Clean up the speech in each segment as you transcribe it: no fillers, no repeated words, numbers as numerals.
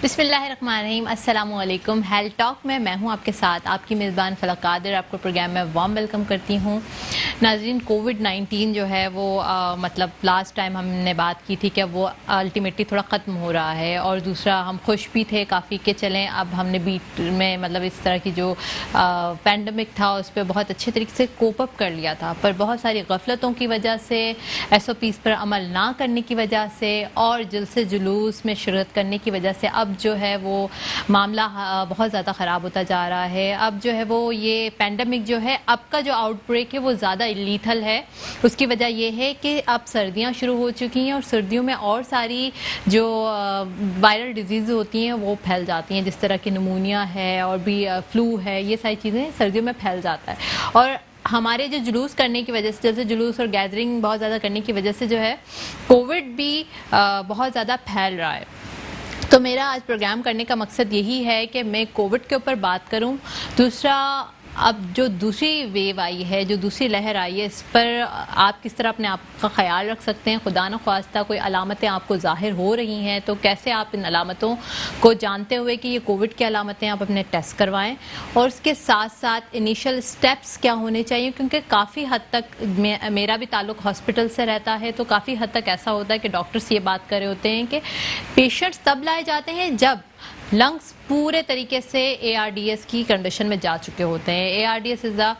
बिस्मिल्लाहिर्रहमानिर्रहीम, अस्सलामुअलैकुम। Health talk में मैं हूं आपके साथ, आपकी मेज़बान फलक कादिर। आपको प्रोग्राम में वार्म वेलकम करती हूं। नाज़रीन, कोविड-19 जो है वो मतलब लास्ट टाइम हमने बात की थी कि वो अल्टीमेटली थोड़ा ख़त्म हो रहा है, और दूसरा हम खुश भी थे काफ़ी कि चलें अब हमने बीट में मतलब इस तरह की जो पैंडमिक था उस पर बहुत अच्छे तरीके से कोप अप कर लिया था। पर बहुत सारी गफलतों की वजह से, SOPs पर अमल ना करने की वजह से और जलसे जुलूस में शिरकत करने की वजह से अब जो है वो मामला बहुत ज़्यादा ख़राब होता जा रहा है। अब जो है वो ये पैंडमिक जो है, अब का जो आउटब्रेक है वो ज़्यादा लीथल है। उसकी वजह ये है कि अब सर्दियाँ शुरू हो चुकी हैं और सर्दियों में और सारी जो वायरल डिजीज़ होती हैं वो फैल जाती हैं, जिस तरह की निमोनिया है और भी फ्लू है। ये सारी चीज़ें सर्दियों में फैल जाता है। और हमारे जो जुलूस करने की वजह से, जैसे जुलूस और गैदरिंग बहुत ज़्यादा करने की वजह से जो है कोविड भी बहुत ज़्यादा फैल रहा है। तो मेरा आज प्रोग्राम करने का मकसद यही है कि मैं कोविड के ऊपर बात करूं। दूसरा, अब जो दूसरी वेव आई है, जो दूसरी लहर आई है, इस पर आप किस तरह अपने आप का ख्याल रख सकते हैं। खुदा न ख्वास्ता कोई अलामतें आपको ज़ाहिर हो रही हैं तो कैसे आप इन अलामतों को जानते हुए कि ये कोविड की अलामतें, आप अपने टेस्ट करवाएं। और उसके साथ साथ इनिशियल स्टेप्स क्या होने चाहिए, क्योंकि काफ़ी हद तक मेरा भी ताल्लुक़ हॉस्पिटल से रहता है, तो काफ़ी हद तक ऐसा होता है कि डॉक्टर्स ये बात कर रहे होते हैं कि पेशेंट्स तब लाए जाते हैं जब लंग्स पूरे तरीके से ARDS की कंडीशन में जा चुके होते हैं। ARDS इज़ द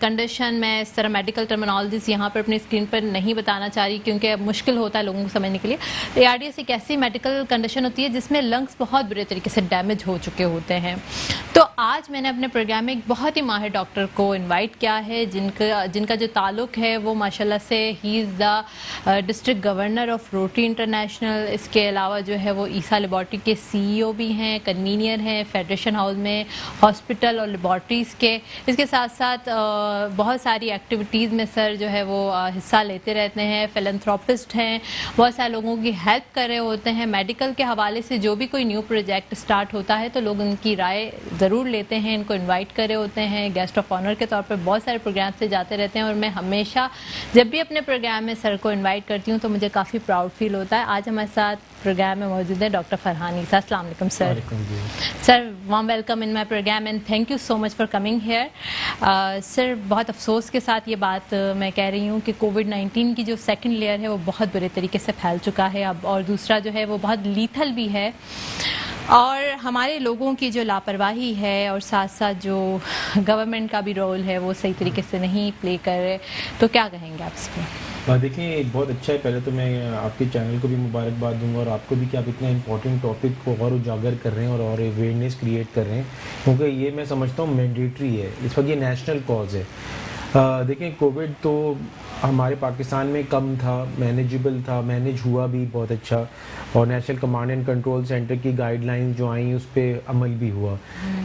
कंडीशन, मैं इस तरह मेडिकल टर्मिनोलॉजीज यहाँ पर अपनी स्क्रीन पर नहीं बताना चाह रही क्योंकि मुश्किल होता है लोगों को समझने के लिए। ARDS एक ऐसी मेडिकल कंडीशन होती है जिसमें लंग्स बहुत बुरे तरीके से डैमेज हो चुके होते हैं। तो आज मैंने अपने प्रोग्राम में एक बहुत ही माहिर डॉक्टर को इन्वाइट किया है, जिनका जो ताल्लुक़ है वो माशाल्लाह से he is the district governor of rotary international. इसके अलावा जो है वो ईसा लेबॉर्ट्री के CEO भी हैं, कन्वीनियर हैं फेडरेशन हाउस में हॉस्पिटल और लेबॉर्ट्रीज़ के। इसके साथ साथ बहुत सारी एक्टिविटीज़ में सर जो है वो हिस्सा लेते रहते हैं, फिलैंथ्रोपिस्ट हैं, बहुत सारे लोगों की हेल्प कर रहे होते हैं। मेडिकल के हवाले से जो भी कोई न्यू प्रोजेक्ट स्टार्ट होता है तो लोग उनकी राय ज़रूर लेते हैं, इनको इन्वाइट करे होते हैं गेस्ट ऑफ ऑनर के तौर पर। बहुत सारे प्रोग्राम से जाते रहते हैं और मैं हमेशा जब भी अपने प्रोग्राम में सर को इन्वाइट करती हूँ तो मुझे काफ़ी प्राउड फील होता है। आज हमारे साथ प्रोग्राम में मौजूद है डॉक्टर फरहान ईसा। अस्सलाम वालेकुम sir. Sir, warm welcome in my program and thank you so much for coming here. Sir, बहुत अफसोस के साथ ये बात मैं कह रही हूँ कि कोविड-19 की जो सेकंड लेयर है वो बहुत बुरे तरीके से फैल चुका है अब, और दूसरा जो है वो बहुत लीथल भी है। और हमारे लोगों की जो लापरवाही है और साथ साथ जो गवर्नमेंट का भी रोल है वो सही तरीके से नहीं प्ले कर रहे, तो क्या कहेंगे आप इस पर? देखिए, बहुत अच्छा है। पहले तो मैं आपके चैनल को भी मुबारकबाद दूंगा और आपको भी कि आप इतना इम्पोर्टेंट टॉपिक को और उजागर कर रहे हैं और अवेयरनेस क्रिएट कर रहे हैं, क्योंकि ये मैं समझता हूँ मैंडेटरी है। इस वक्त ये नेशनल कॉज है। देखिए, कोविड तो हमारे पाकिस्तान में कम था, मैनेजेबल था, मैनेज हुआ भी बहुत अच्छा, और national command and control centre की गाइडलाइंस जो आई उस पर अमल भी हुआ।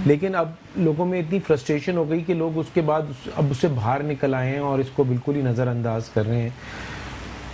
लेकिन अब लोगों में इतनी फ्रस्ट्रेशन हो गई कि लोग उसके बाद अब उससे बाहर निकल आए हैं और इसको बिल्कुल ही नज़रअंदाज कर रहे हैं।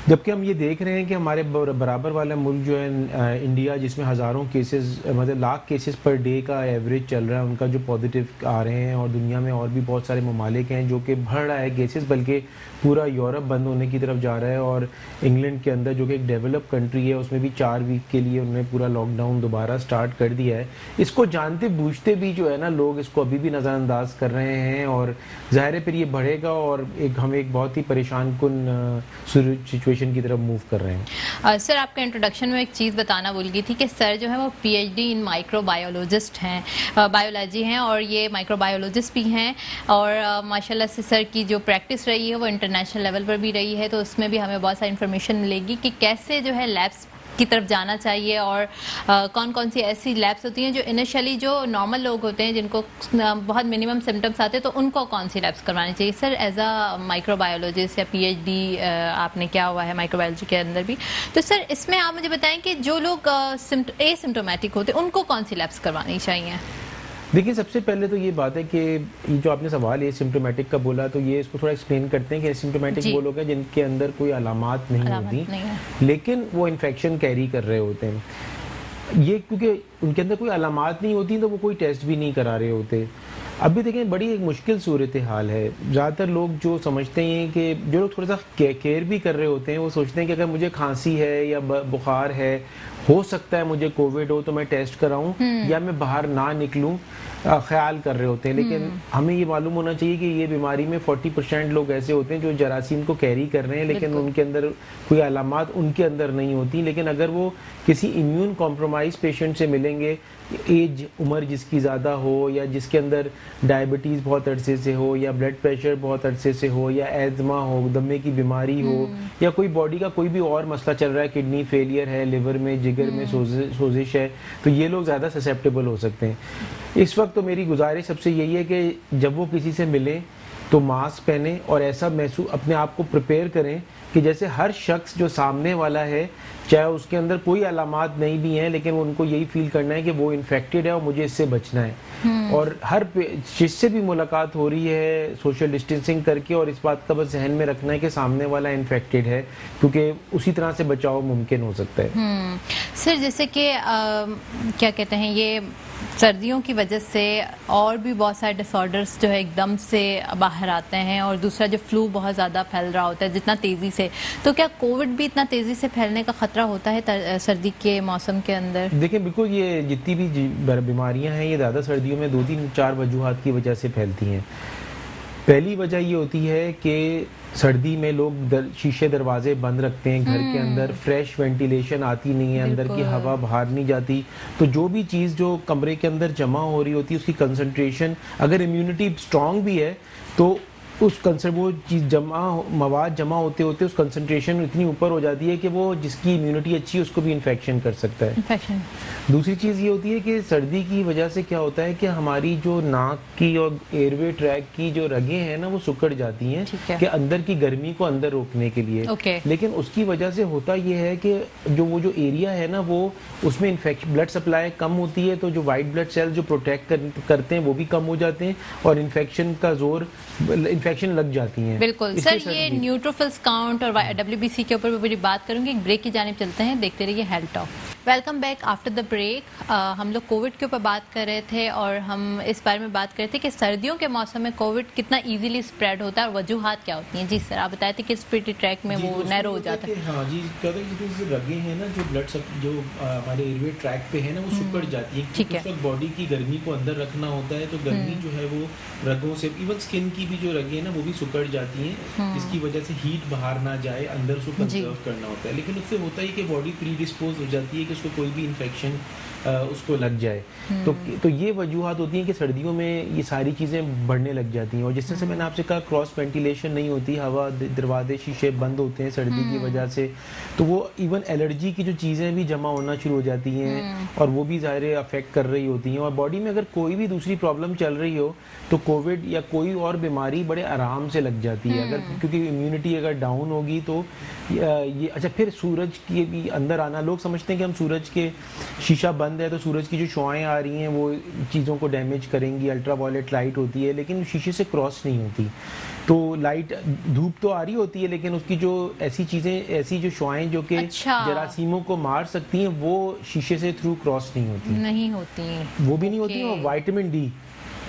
जबकि हम ये देख रहे हैं कि हमारे बराबर वाला मुल्क जो है इंडिया, जिसमें हज़ारों केसेस मतलब लाख केसेस पर डे का एवरेज चल रहा है उनका, जो पॉजिटिव आ रहे हैं, और दुनिया में और भी बहुत सारे ममालिक हैं जो कि बढ़ रहा है केसेस, बल्कि पूरा यूरोप बंद होने की तरफ जा रहा है। और इंग्लैंड के अंदर, जो कि एक डेवलप कंट्री है, उसमें भी 4 वीक के लिए उन्होंने पूरा लॉकडाउन दोबारा स्टार्ट कर दिया है। इसको जानते बूझते भी जो है ना, लोग इसको अभी भी नज़रअंदाज कर रहे हैं, और ज़ाहिर है फिर ये बढ़ेगा और हम एक बहुत ही परेशान कुन सिचुएशन की तरफ मूव कर रहे हैं। सर, आपका इंट्रोडक्शन में एक चीज़ बताना भूल गई थी कि सर जो है वो PhD इन माइक्रोबायोलॉजिस्ट हैं, बायोलॉजी हैं, और ये माइक्रोबायोलॉजिस्ट भी हैं। और माशाल्लाह से सर की जो प्रैक्टिस रही है वो इंटरनेशनल लेवल पर भी रही है, तो उसमें भी हमें बहुत सारी इन्फॉर्मेशन मिलेगी कि कैसे जो है लैब्स की तरफ जाना चाहिए, और कौन कौन सी ऐसी लैब्स होती हैं जो इनिशियली जो नॉर्मल लोग होते हैं जिनको बहुत मिनिमम सिम्टम्स आते हैं, तो उनको कौन सी लैब्स करवानी चाहिए। सर, एज अ माइक्रोबायोलॉजिस्ट या PhD आपने क्या हुआ है माइक्रोबायोलॉजी के अंदर भी, तो सर इसमें आप मुझे बताएं कि जो लोग एसिम्टोमेटिक होते हैं उनको कौन सी लैब्स करवानी चाहिए। देखिए, सबसे पहले तो ये बात है कि जो आपने सवाल एसिम्प्टोमेटिक का बोला, तो ये इसको थोड़ा एक्सप्लेन करते हैं कि एसिम्प्टोमेटिक वो लोग हैं जिनके अंदर कोई अलामात नहीं होती, लेकिन वो इन्फेक्शन कैरी कर रहे होते हैं। ये क्योंकि उनके अंदर कोई अलामात नहीं होती तो वो कोई टेस्ट भी नहीं करा रहे होते। अभी देखें, बड़ी एक मुश्किल सूरत हाल है। ज़्यादातर लोग जो समझते हैं कि जो लोग थोड़ा सा केयर भी कर रहे होते हैं, वो सोचते हैं कि अगर मुझे खांसी है या बुखार है हो सकता है मुझे कोविड हो तो मैं टेस्ट कराऊं या मैं बाहर ना निकलूं, ख्याल कर रहे होते हैं। लेकिन हमें ये मालूम होना चाहिए कि ये बीमारी में 40% लोग ऐसे होते हैं जो जरासीम को कैरी कर रहे हैं, लेकिन उनके अंदर कोई अलामात उनके अंदर नहीं होती। लेकिन अगर वो किसी इम्यून कॉम्प्रोमाइज पेशेंट से मिलेंगे, एज उम्र जिसकी ज़्यादा हो, या जिसके अंदर डायबिटीज़ बहुत अरसे से हो, या ब्लड प्रेशर बहुत अरसे से हो, या एज़मा हो, दमे की बीमारी हो, या कोई बॉडी का कोई भी और मसला चल रहा है, किडनी फेलियर है, लिवर में जिगर में सोजिश है, तो ये लोग ज़्यादा ससेप्टेबल हो सकते हैं। इस वक्त तो मेरी गुजारिश सबसे यही है कि जब वो किसी से मिलें तो मास्क पहने और ऐसा महसूस अपने आप को प्रिपेयर करें कि जैसे हर शख्स जो सामने वाला है, चाहे उसके अंदर कोई अलामात नहीं भी हैं, लेकिन उनको यही फील करना है कि वो इन्फेक्टेड है और मुझे इससे बचना है। और हर जिससे भी मुलाकात हो रही है सोशल डिस्टेंसिंग करके, और इस बात का बस जहन में रखना है कि सामने वाला इन्फेक्टेड है, क्योंकि उसी तरह से बचाव मुमकिन हो सकता है। सर जैसे कि क्या कहते हैं, ये सर्दियों की वजह से और भी बहुत सारे डिसऑर्डर्स जो है एकदम से बाहर आते हैं, और दूसरा जो फ्लू बहुत ज़्यादा फैल रहा होता है जितना तेज़ी से, तो क्या कोविड भी इतना तेज़ी से फैलने का खतरा होता है सर्दी के मौसम के अंदर? देखिए बिल्कुल, ये जितनी भी बीमारियां हैं ये ज़्यादा सर्दियों में 2-3-4 वजूहात की वजह से फैलती हैं। पहली वजह ये होती है कि सर्दी में लोग शीशे दरवाजे बंद रखते हैं घर के अंदर, फ्रेश वेंटिलेशन आती नहीं है, अंदर की हवा बाहर नहीं जाती, तो जो भी चीज़ जो कमरे के अंदर जमा हो रही होती है उसकी कंसंट्रेशन, अगर इम्यूनिटी स्ट्रांग भी है तो उस वो चीज़ मवाद जमा होते होते उस कंसंट्रेशन इतनी ऊपर हो जाती है कि वो जिसकी इम्यूनिटी अच्छी है उसको भी इन्फेक्शन कर सकता है। दूसरी चीज़ ये होती है कि सर्दी की वजह से क्या होता है कि हमारी जो नाक की और एयरवे ट्रैक की जो रगें हैं ना वो सिकुड़ जाती हैं कि अंदर की गर्मी को अंदर रोकने के लिए। लेकिन उसकी वजह से होता ये है कि जो एरिया है ना वो उसमें इन्फेक्शन, ब्लड सप्लाई कम होती है, तो जो वाइट ब्लड सेल जो प्रोटेक्ट करते हैं वो भी कम हो जाते हैं और इन्फेक्शन का जोर इन्फेक्शन लग जाती हैं। बिल्कुल सर, ये न्यूट्रोफिल्स काउंट और WBC के ऊपर भी बड़ी बात करूंगी। एक ब्रेक की जानिब चलते हैं, देखते रहिए health talk. Welcome back after the break. हम लोग कोविड के ऊपर बात कर रहे थे और हम इस बारे में बात कर रहे थे कि सर्दियों के मौसम में कोविड कितना इजीली स्प्रेड होता है और वजूहात क्या होती हैं। जी सर, आप बताए थे कि रेस्पिरेटरी ट्रैक में वो नैरो हो जाता है। हाँ जी, कहते हैं कि जो रगें हैं ना, जो ब्लड जो हमारे एयरवे ट्रैक पे है ना वो सिकुड़ जाती है, क्योंकि उस वक्त बॉडी की गर्मी को अंदर रखना होता है, तो गर्मी जो है वो रगों से, इवन स्किन की भी जो रगें हैं ना वो भी सिकुड़ जाती हैं, जिसकी वजह से हीट बाहर ना जाए, अंदर उसको कंजर्व करना होता है। लेकिन उससे होता है कि बॉडी प्री डिस्पोज हो जाती है कि उसको कोई भी इन्फेक्शन उसको लग जाए। तो ये वजूहात होती हैं कि सर्दियों में ये सारी चीज़ें बढ़ने लग जाती हैं। और जिस तरह से मैंने आपसे कहा क्रॉस वेंटिलेशन नहीं होती, हवा दरवाजे शीशे बंद होते हैं सर्दी की वजह से, तो वो इवन एलर्जी की जो चीज़ें भी जमा होना शुरू हो जाती हैं और वो भी ज़ाहिर अफेक्ट कर रही होती हैं। और बॉडी में अगर कोई भी दूसरी प्रॉब्लम चल रही हो तो कोविड या कोई और बीमारी बड़े आराम से लग जाती है, अगर क्योंकि इम्यूनिटी अगर डाउन होगी तो ये अच्छा। फिर सूरज के भी अंदर आना, लोग समझते हैं कि हम सूरज के शीशा बंद है तो सूरज की जो शुआएं आ रही हैं वो चीज़ों को डैमेज करेंगी, अल्ट्रावायलेट लाइट होती है, लेकिन शीशे से क्रॉस नहीं होती। तो लाइट, धूप तो आ रही होती है, लेकिन उसकी जो ऐसी चीज़ें, ऐसी जो शुआएं जो कि जरासीमों को मार सकती हैं वो शीशे से थ्रू क्रॉस नहीं होती, वो भी नहीं होती। और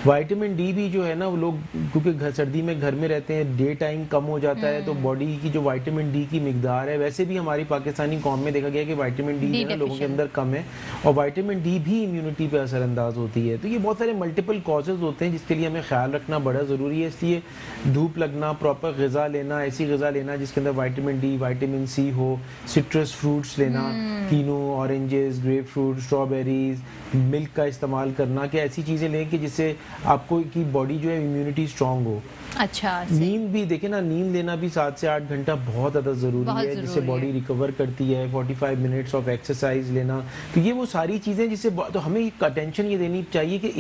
विटामिन डी भी जो है ना, वो लोग क्योंकि सर्दी में घर में रहते हैं, डे टाइम कम हो जाता है, तो बॉडी की जो विटामिन डी की मिकदार है, वैसे भी हमारी पाकिस्तानी कौम में देखा गया कि विटामिन डी है ना लोगों के अंदर कम है, और विटामिन डी भी इम्यूनिटी पे असरअंदाज होती है। तो ये बहुत सारे मल्टीपल कॉजेज होते हैं जिसके लिए हमें ख्याल रखना बड़ा ज़रूरी है। इसलिए धूप लगना, प्रॉपर ग़िज़ा लेना, ऐसी ग़िज़ा लेना जिसके अंदर विटामिन डी, विटामिन सी हो, सिट्रस फ्रूट्स लेना, kinnow, oranges, grep fruit, strawberries, milk का इस्तेमाल करना, कि ऐसी चीज़ें लें कि जिससे आपको की बॉडी जो है इम्यूनिटी स्ट्रांग हो। अच्छा, नींद भी देखें ना, नींद लेना भी 7 से 8 घंटा बहुत ज़्यादा ज़रूरी है, जिससे बॉडी रिकवर करती है। 45 मिनट्स ऑफ एक्सरसाइज लेना, तो ये वो सारी चीज़ें जिससे, तो हमें अटेंशन ये देनी चाहिए कि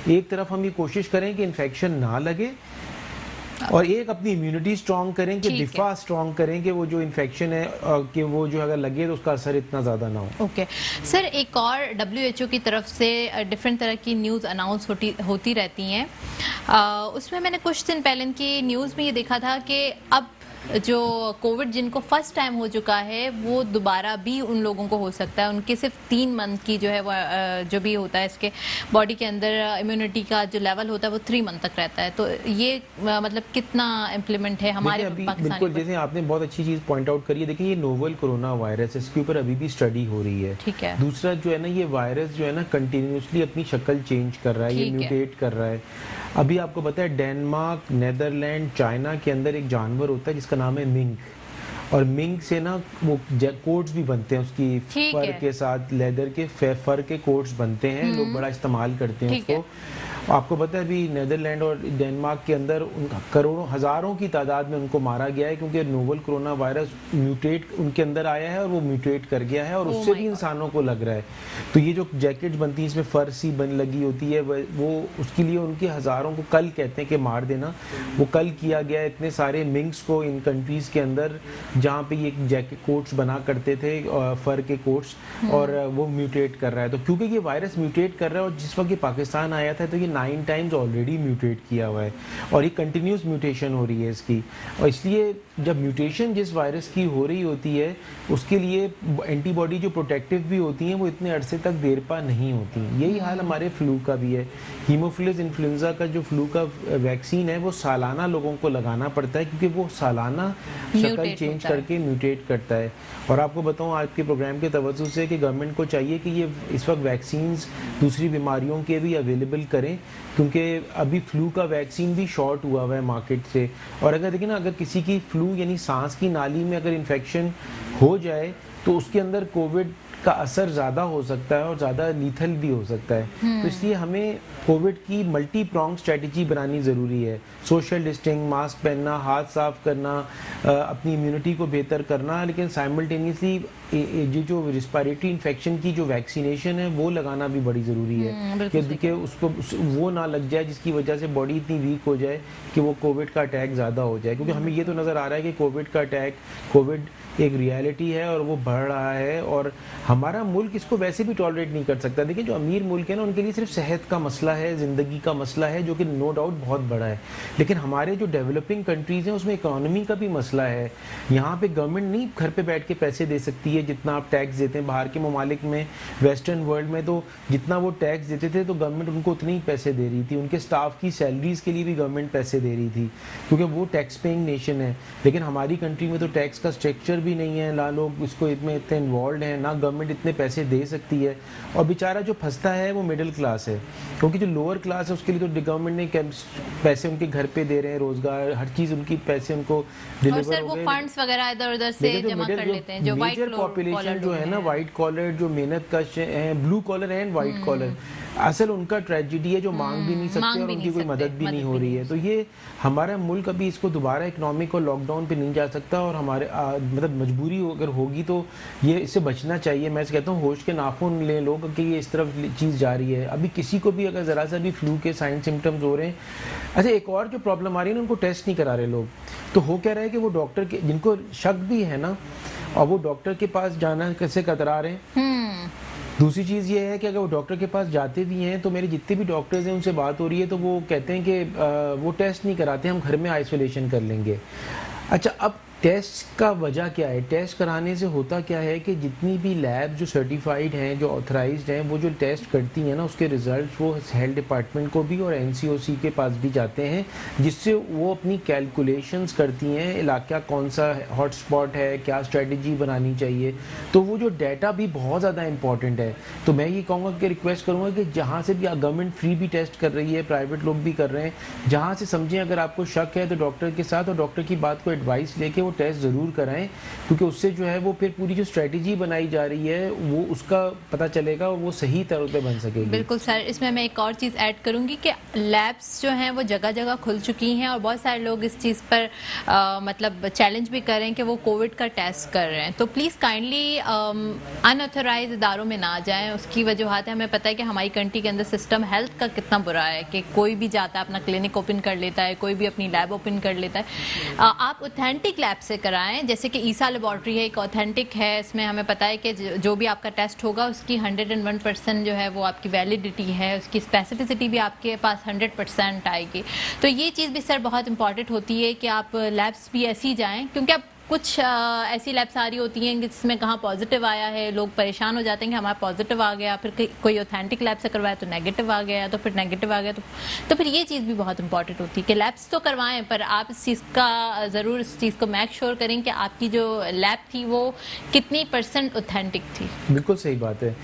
एक तरफ हम ये कोशिश करें कि इन्फेक्शन ना लगे, और एक अपनी इम्यूनिटी स्ट्रांग करें कि दिफा स्ट्रांग करें कि वो जो इन्फेक्शन है कि वो जो अगर लगे तो उसका असर इतना ज़्यादा ना हो। ओके सर, एक और WHO की तरफ से डिफरेंट तरह की न्यूज़ अनाउंस होती रहती हैं। उसमें मैंने कुछ दिन पहले की न्यूज़ में ये देखा था कि अब जो कोविड जिनको फर्स्ट टाइम हो चुका है वो दोबारा भी उन लोगों को हो सकता है। उनके सिर्फ 3 मंथ की जो है वो जो भी होता है इसके बॉडी के अंदर इम्यूनिटी का जो लेवल होता है वो 3 मंथ तक रहता है। तो ये मतलब कितना इम्प्लीमेंट है हमारे अभी बिल्कुल जैसे आपने बहुत अच्छी चीज पॉइंट आउट करी है। देखिए ये नोवल कोरोना वायरस, इसके ऊपर अभी भी स्टडी हो रही है। ठीक है। दूसरा जो है ना, ये वायरस जो है ना कंटिन्यूसली अपनी शक्ल चेंज कर रहा है, ये म्यूटेट कर रहा है। अभी आपको पता है डेनमार्क, नेदरलैंड, चाइना के अंदर एक जानवर होता है जिसका नाम है मिंक, और मिंक से ना वो कोट्स भी बनते हैं, उसकी फर के साथ लेदर के फर के कोट्स बनते हैं, लोग बड़ा इस्तेमाल करते हैं उसको। आपको पता है अभी नेदरलैंड और डेनमार्क के अंदर उनका करोड़ों हजारों की तादाद में उनको मारा गया है, क्योंकि नोवल कोरोना वायरस म्यूटेट उनके अंदर आया है और वो म्यूटेट कर गया है और उससे भी इंसानों को लग रहा है। तो ये जो जैकेट्स बनती है इसमें फर सी बन लगी होती है, वो उसके लिए उनके हजारों को कल कहते हैं कि मार देना, वो कल किया गया है इतने सारे मिंक्स को इन कंट्रीज के अंदर जहाँ पे ये जैकेट कोट्स बना करते थे, फर के कोट्स, और वो म्यूटेट कर रहा है। तो क्योंकि ये वायरस म्यूटेट कर रहा है और जिस वक्त ये पाकिस्तान आया था तो ये 9 टाइम्स ऑलरेडी म्यूटेट किया हुआ है और ये कंटिन्यूस म्यूटेशन हो रही है इसकी। और इसलिए जब म्यूटेशन जिस वायरस की हो रही होती है उसके लिए एंटीबॉडी जो प्रोटेक्टिव भी होती हैं वो इतने अरसे तक देर पा नहीं होती। यही हाल हमारे फ्लू का भी है। हीमोफिलस इन्फ्लुएंजा का जो फ्लू का वैक्सीन है वो सालाना लोगों को लगाना पड़ता है, क्योंकि वो सालाना शक्ल चेंज करके म्यूटेट करता है। और आपको बताऊं आज के प्रोग्राम के तवज्जो से कि गवर्नमेंट को चाहिए कि ये इस वक्त वैक्सीन्स दूसरी बीमारियों के भी अवेलेबल करें, क्योंकि अभी फ्लू का वैक्सीन भी शॉर्ट हुआ है मार्केट से। और अगर देखिए ना, अगर किसी की फ्लू यानी सांस की नाली में अगर इन्फेक्शन हो जाए तो उसके अंदर कोविड का असर ज़्यादा हो सकता है और ज़्यादा लीथल भी हो सकता है। तो इसलिए हमें कोविड की मल्टी प्रोंग स्ट्रेटजी बनानी ज़रूरी है। सोशल डिस्टेंसिंग, मास्क पहनना, हाथ साफ करना, अपनी इम्यूनिटी को बेहतर करना, लेकिन साइमल्टेनियसली ये जो रिस्पायरेटरी इन्फेक्शन की जो वैक्सीनेशन है वो लगाना भी बड़ी ज़रूरी है, क्योंकि उसको वो ना लग जाए जिसकी वजह से बॉडी इतनी वीक हो जाए कि वो कोविड का अटैक ज़्यादा हो जाए। क्योंकि हमें ये तो नज़र आ रहा है कि कोविड का अटैक, कोविड एक रियलिटी है और वो बढ़ रहा है, और हमारा मुल्क इसको वैसे भी टॉलरेट नहीं कर सकता। देखिए जो अमीर मुल्क है ना, उनके लिए सिर्फ सेहत का मसला है, ज़िंदगी का मसला है, जो कि नो डाउट बहुत बड़ा है। लेकिन हमारे जो डेवलपिंग कंट्रीज़ हैं उसमें इकोनॉमी का भी मसला है। यहाँ पे गवर्नमेंट नहीं घर पे बैठ के पैसे दे सकती है जितना आप टैक्स देते हैं। बाहर के ममालिक में, वेस्टर्न वर्ल्ड में तो जितना वो टैक्स देते थे तो गवर्नमेंट उनको उतने ही पैसे दे रही थी। उनके स्टाफ की सैलरीज के लिए भी गवर्नमेंट पैसे दे रही थी, क्योंकि वो टैक्स पेइंग नेशन है। लेकिन हमारी कंट्री में तो टैक्स का स्ट्रक्चर भी नहीं है, ना लोग इसको इतने इन्वॉल्व हैं, ना गवर्नमेंट इतने पैसे दे सकती है। और बेचारा जो फंसता है वो मिडिल क्लास है, क्योंकि जो लोअर क्लास है उसके लिए तो गवर्नमेंट ने पैसे उनके घर पे दे रहे हैं, रोजगार, हर चीज उनकी पैसे उनको डिलीवर हो गए। वो फंड्स वगैरह इधर-उधर से जमा कर लेते हैं। जो वाइट पॉपुलेशन जो है ना, वाइट कॉलर, जो मेहनत कश है, blue collar and white collar, असल उनका ट्रेजिडी है जो मांग भी नहीं सकते और उनकी कोई मदद भी नहीं हो रही है। तो ये हमारा मुल्क अभी इसको दोबारा इकोनॉमिक और लॉकडाउन पे नहीं जा सकता, और हमारे मतलब मजबूरी अगर होगी तो ये इससे बचना चाहिए। मैं कहता हूँ होश के नाखून लें लोग कि ये इस तरफ चीज़ जा रही है। अभी किसी को भी अगर ज़रा सा भी फ्लू के साइन सिम्टम्स हो रहे हैं, अच्छा एक और जो प्रॉब्लम आ रही है ना, उनको टेस्ट नहीं करा रहे लोग। तो हो क्या रहा है कि वो डॉक्टर के, जिनको शक भी है ना, और वो डॉक्टर के पास जाना कैसे कतरा रहे हैं। दूसरी चीज़ ये है कि अगर वो डॉक्टर के पास जाते भी हैं तो मेरे जितने भी डॉक्टर्स हैं उनसे बात हो रही है तो वो कहते हैं कि वो टेस्ट नहीं कराते, हम घर में आइसोलेशन कर लेंगे। अच्छा, अब टेस्ट का वजह क्या है? टेस्ट कराने से होता क्या है कि जितनी भी लैब जो सर्टिफाइड हैं, जो ऑथराइज्ड हैं, वो जो टेस्ट करती हैं ना, उसके रिजल्ट वो हेल्थ डिपार्टमेंट को भी और एनसीओसी के पास भी जाते हैं, जिससे वो अपनी कैलकुलेशंस करती हैं इलाका कौन सा हॉट स्पॉट है, क्या स्ट्रेटजी बनानी चाहिए। तो वो जो डाटा भी बहुत ज़्यादा इंपॉर्टेंट है। तो मैं ये कहूँगा कि रिक्वेस्ट करूँगा कि जहाँ से भी गवर्नमेंट फ्री भी टेस्ट कर रही है, प्राइवेट लोग भी कर रहे हैं, जहाँ से समझें अगर आपको शक है तो डॉक्टर के साथ और डॉक्टर की बात को एडवाइस लेके वो टेस्ट ज़रूर कराएं, क्योंकि उससे जो है वो फिर पूरी जो स्ट्रेटजी बनाई जा रही है वो उसका पता चलेगा और वो सही तरह पे बन सकेगी। बिल्कुल सर, इसमें मैं एक और चीज़ ऐड करूंगी कि लैब्स जो हैं वो जगह जगह खुल चुकी हैं और बहुत सारे लोग इस चीज़ पर मतलब चैलेंज भी कर रहे हैं कि वो कोविड का टेस्ट कर रहे हैं। तो प्लीज़ काइंडली अनऑथराइज इदारों में ना जाएं। उसकी वजूहत है, हमें पता है कि हमारी कंट्री के अंदर सिस्टम हेल्थ का कितना बुरा है कि कोई भी जाता है अपना क्लिनिक ओपन कर लेता है, कोई भी अपनी लैब ओपन कर लेता है। आप ऑथेंटिक लैब लैब से कराएं, जैसे कि ईसा लेबॉर्ट्री है, एक ऑथेंटिक है, इसमें हमें पता है कि जो भी आपका टेस्ट होगा उसकी 101% जो है वो आपकी वैलिडिटी है, उसकी स्पेसिफिसिटी भी आपके पास 100% आएगी। तो ये चीज़ भी सर बहुत इंपॉर्टेंट होती है कि आप लैब्स भी ऐसी जाएँ, क्योंकि अब कुछ ऐसी लैब्स आ रही होती हैं जिसमें कहाँ पॉजिटिव आया है, लोग परेशान हो जाते हैं कि हमारा पॉजिटिव आ गया, फिर कोई ऑथेंटिक लैब से करवाया तो नेगेटिव आ गया, तो फिर नेगेटिव आ गया तो फिर ये चीज़ भी बहुत इंपॉर्टेंट होती है कि लैब्स तो करवाएं, पर आप इस चीज़ का ज़रूर इस चीज़ को मेक श्योर करें कि आपकी जो लैब थी वो कितनी % ऑथेंटिक थी। बिल्कुल सही बात है।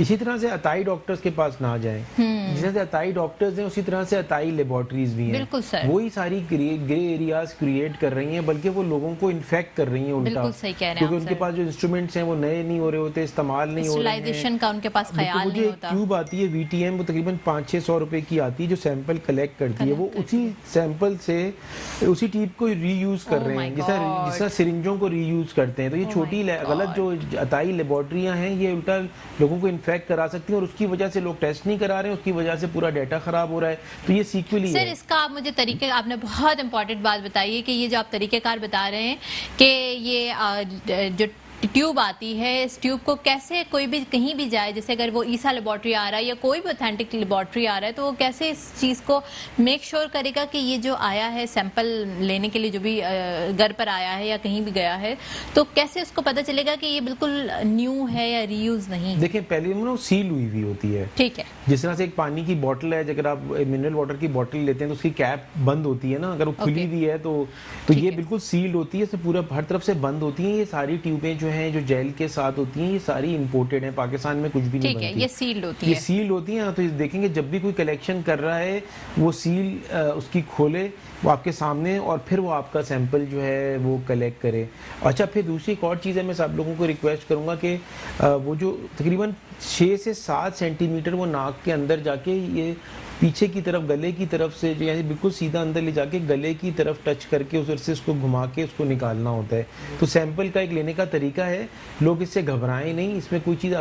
इसी तरह से अताई डॉक्टर्स के पास ना जाएं, जैसे से अताई डॉक्टर्स हैं उसी तरह से अताई लेबॉर्ट्रीज भी हैं। बिल्कुल सर, वही सारी ग्रे एरियाज क्रिएट कर रही हैं, बल्कि वो लोगों को इन्फेक्ट कर रही हैं उल्टा। बिल्कुल सही कह रहे हैं क्योंकि आप उनके सर। पास जो इंस्ट्रूमेंट्स हैं वो नए नहीं हो रहे होते, इस्तेमाल नहीं हो रहे हैं, स्टरलाइजेशन का उनके पास ख्याल नहीं होता। ट्यूब आती है VTM, वो तकरीबन 500-600 रुपए की आती है, जो सैंपल कलेक्ट करती है, वो उसी सैंपल से उसी ट्यूब को रीयूज कर रहे हैं, जिस सिरिंजों को रीयूज करते हैं। तो ये छोटी गलत जो अताई लेबॉर्ट्रियां हैं, ये उल्टा लोगों को इन्फेक्ट करा सकती हैं, और उसकी वजह से लोग टेस्ट नहीं करा रहे हैं, उसकी वजह से पूरा डाटा खराब हो रहा है। तो ये सीक्वली सर, इसका आप मुझे तरीके, आपने बहुत इंपॉर्टेंट बात बताई है कि ये जो आप तरीकेकार बता रहे हैं कि ये जो ट्यूब आती है, इस ट्यूब को कैसे कोई भी कहीं भी जाए, जैसे अगर वो ईसा लेबॉर्ट्री आ रहा है या कोई भी ऑथेंटिक लेबॉर्ट्री आ रहा है, तो वो कैसे इस चीज़ को मेक श्योर करेगा कि ये जो आया है सैंपल लेने के लिए, जो भी घर पर आया है या कहीं भी गया है, तो कैसे उसको पता चलेगा कि ये बिल्कुल न्यू है या रीयूज नहीं? देखिए, पहले वो सील हुई होती है, ठीक है। जिस तरह से एक पानी की बोतल है, अगर आप मिनरल वाटर की बोतल लेते हैं तो उसकी कैप बंद होती है ना, अगर वो खुली हुई है तो ये बिल्कुल सील्ड होती है, इससे पूरा हर तरफ से बंद होती है। ये सारी ट्यूबें जो हैं, जो जेल के साथ होती हैं, ये सारी इंपोर्टेड हैं, पाकिस्तान में कुछ भी नहीं बनती। ठीक है, ये सील्ड होती है, ये सील्ड होती हैं। तो देखेंगे जब भी कोई कलेक्शन कर रहा है, वो सील उसकी खोले, वो आपके सामने, और फिर वो आपका सैंपल जो है वो कलेक्ट करे। अच्छा, फिर दूसरी एक और चीज़ है, मैं सब लोगों को रिक्वेस्ट करूँगा कि वो जो तकरीबन 6 से 7 सेंटीमीटर वो नाक के अंदर जाके, ये पीछे की तरफ गले की तरफ से जो यानी बिल्कुल सीधा अंदर ले जाके गले की तरफ टच करके उधर से उसको घुमा के उसको निकालना होता है। तो सैंपल का एक लेने का तरीका है, लोग इससे घबराएं नहीं, इसमें कोई चीज़,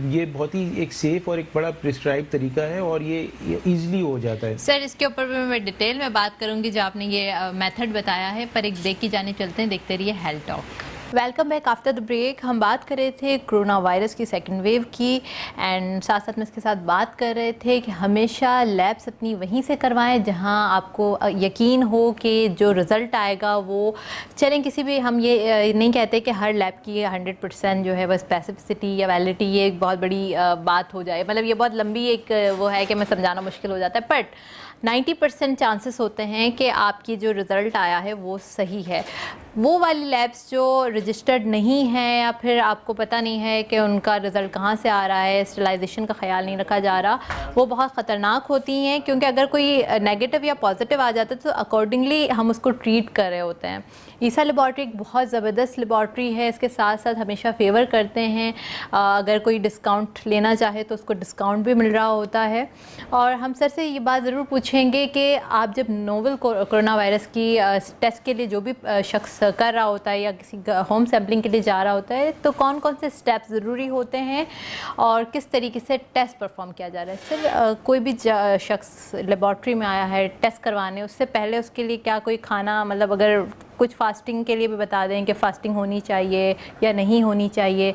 ये बहुत ही एक सेफ और एक बड़ा प्रिस्क्राइब तरीका है, और ये ईजिली हो जाता है। सर, इसके ऊपर मैं डिटेल में बात करूंगी जो आपने ये मेथड बताया है, पर एक ब्रेक की जाने चलते हैं, देखते रहिए health talk. Welcome back after the break. हम बात कर रहे थे कोरोना वायरस की सेकंड वेव की, एंड साथ साथ में इसके साथ बात कर रहे थे कि हमेशा लैब्स अपनी वहीं से करवाएं जहां आपको यकीन हो कि जो रिज़ल्ट आएगा वो, चलें किसी भी, हम ये नहीं कहते कि हर लैब की 100% जो है वह स्पेसिफिसिटी या वैलिडिटी, ये एक बहुत बड़ी बात हो जाए, मतलब ये बहुत लंबी एक वो है कि मैं समझाना मुश्किल हो जाता है, बट 90% चांसेस होते हैं कि आपकी जो रिज़ल्ट आया है वो सही है। वो वाली लैब्स जो रजिस्टर्ड नहीं है, या फिर आपको पता नहीं है कि उनका रिज़ल्ट कहाँ से आ रहा है, स्टरलाइजेशन का ख्याल नहीं रखा जा रहा, वो बहुत ख़तरनाक होती हैं, क्योंकि अगर कोई नेगेटिव या पॉजिटिव आ जाता है तो अकॉर्डिंगली हम उसको ट्रीट कर रहे होते हैं। ईसा लेबॉर्ट्री एक बहुत ज़बरदस्त लेबॉर्ट्री है, इसके साथ साथ हमेशा फेवर करते हैं, अगर कोई डिस्काउंट लेना चाहे तो उसको डिस्काउंट भी मिल रहा होता है। और हम सर से ये बात ज़रूर पूछेंगे कि आप जब नोवेल कोरोना वायरस की टेस्ट के लिए जो भी शख्स कर रहा होता है या किसी होम सैम्पलिंग के लिए जा रहा होता है, तो कौन कौन से स्टेप्स ज़रूरी होते हैं और किस तरीके से टेस्ट परफॉर्म किया जा रहा है? सर, कोई भी शख्स लेबॉर्ट्री में आया है टेस्ट करवाने, उससे पहले उसके लिए क्या कोई खाना, मतलब अगर कुछ फास्टिंग के लिए भी बता दें कि फास्टिंग होनी चाहिए या नहीं होनी चाहिए,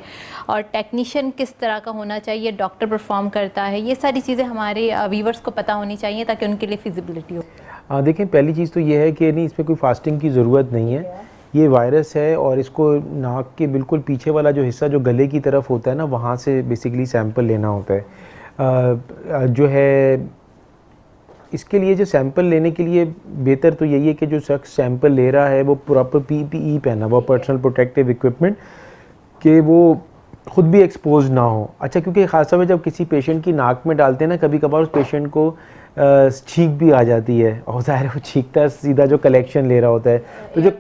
और टेक्नीशियन किस तरह का होना चाहिए, डॉक्टर परफॉर्म करता है, ये सारी चीज़ें हमारे व्यूवर्स को पता होनी चाहिए ताकि उनके लिए फिजिबिलिटी हो। देखें, पहली चीज़ तो ये है कि नहीं, इसमें कोई फास्टिंग की ज़रूरत नहीं है। ये वायरस है, और इसको नाक के बिल्कुल पीछे वाला जो हिस्सा जो गले की तरफ होता है ना, वहाँ से बेसिकली सैंपल लेना होता है। जो है इसके लिए, जो सैंपल लेने के लिए बेहतर तो यही है कि जो शख्स सैंपल ले रहा है वो प्रॉपर PPE पहना हुआ, पर्सनल प्रोटेक्टिव इक्विपमेंट, कि वो खुद भी एक्सपोज ना हो। अच्छा, क्योंकि ख़ासतौर पे जब किसी पेशेंट की नाक में डालते हैं ना, कभी कभार उस पेशेंट को छींक भी आ जाती है, और ज़ाहिर है वो छींकता है सीधा जो कलेक्शन ले रहा होता है, तो जो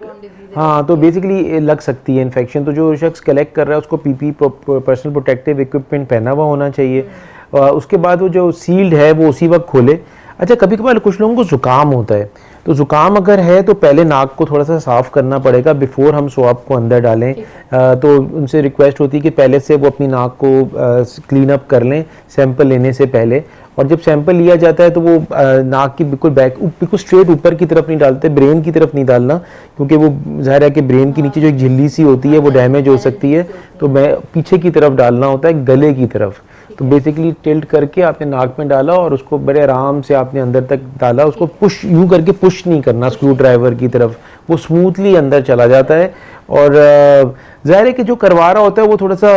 तो बेसिकली लग सकती है इन्फेक्शन। तो जो शख्स कलेक्ट कर रहा है उसको PPE, पर्सनल प्रोटेक्टिव इक्विपमेंट पहना हुआ होना चाहिए। उसके बाद वो जो सील्ड है वो उसी वक्त खोले। अच्छा, कभी कभार कुछ लोगों को ज़ुकाम होता है, तो ज़ुकाम अगर है तो पहले नाक को थोड़ा सा साफ़ करना पड़ेगा बिफ़ोर हम स्वाब को अंदर डालें। तो उनसे रिक्वेस्ट होती है कि पहले से वो अपनी नाक को क्लीन अप कर लें सैंपल लेने से पहले। और जब सैंपल लिया जाता है तो वो नाक की बिल्कुल स्ट्रेट ऊपर की तरफ नहीं डालते, ब्रेन की तरफ नहीं डालना, क्योंकि वो ज़ाहिर है कि ब्रेन के नीचे जो एक झिल्ली सी होती है वो डैमेज हो सकती है, तो मैं पीछे की तरफ डालना होता है, गले की तरफ। तो बेसिकली टिल्ट करके आपने नाक में डाला और उसको बड़े आराम से आपने अंदर तक डाला, उसको पुश यूं करके पुश नहीं करना स्क्रू ड्राइवर की तरफ, वो स्मूथली अंदर चला जाता है। और ज़ाहिर है कि जो करवा रहा होता है वो थोड़ा सा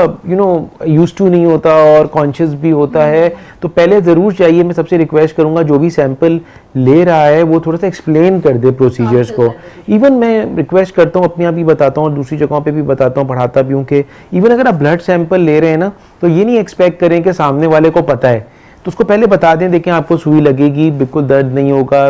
यूज टू नहीं होता और कॉन्शियस भी होता है, तो पहले ज़रूर चाहिए, मैं सबसे रिक्वेस्ट करूंगा जो भी सैंपल ले रहा है वो थोड़ा सा एक्सप्लेन कर दे प्रोसीजर्स को। इवन मैं रिक्वेस्ट करता हूँ, अपने आप भी बताता हूँ और दूसरी जगहों पे भी बताता हूँ, पढ़ाता भी हूँ कि इवन अगर आप ब्लड सैंपल ले रहे हैं ना, तो ये नहीं एक्सपेक्ट करें कि सामने वाले को पता है, तो उसको पहले बता दें, देखें आपको सुई लगेगी, बिल्कुल दर्द नहीं होगा,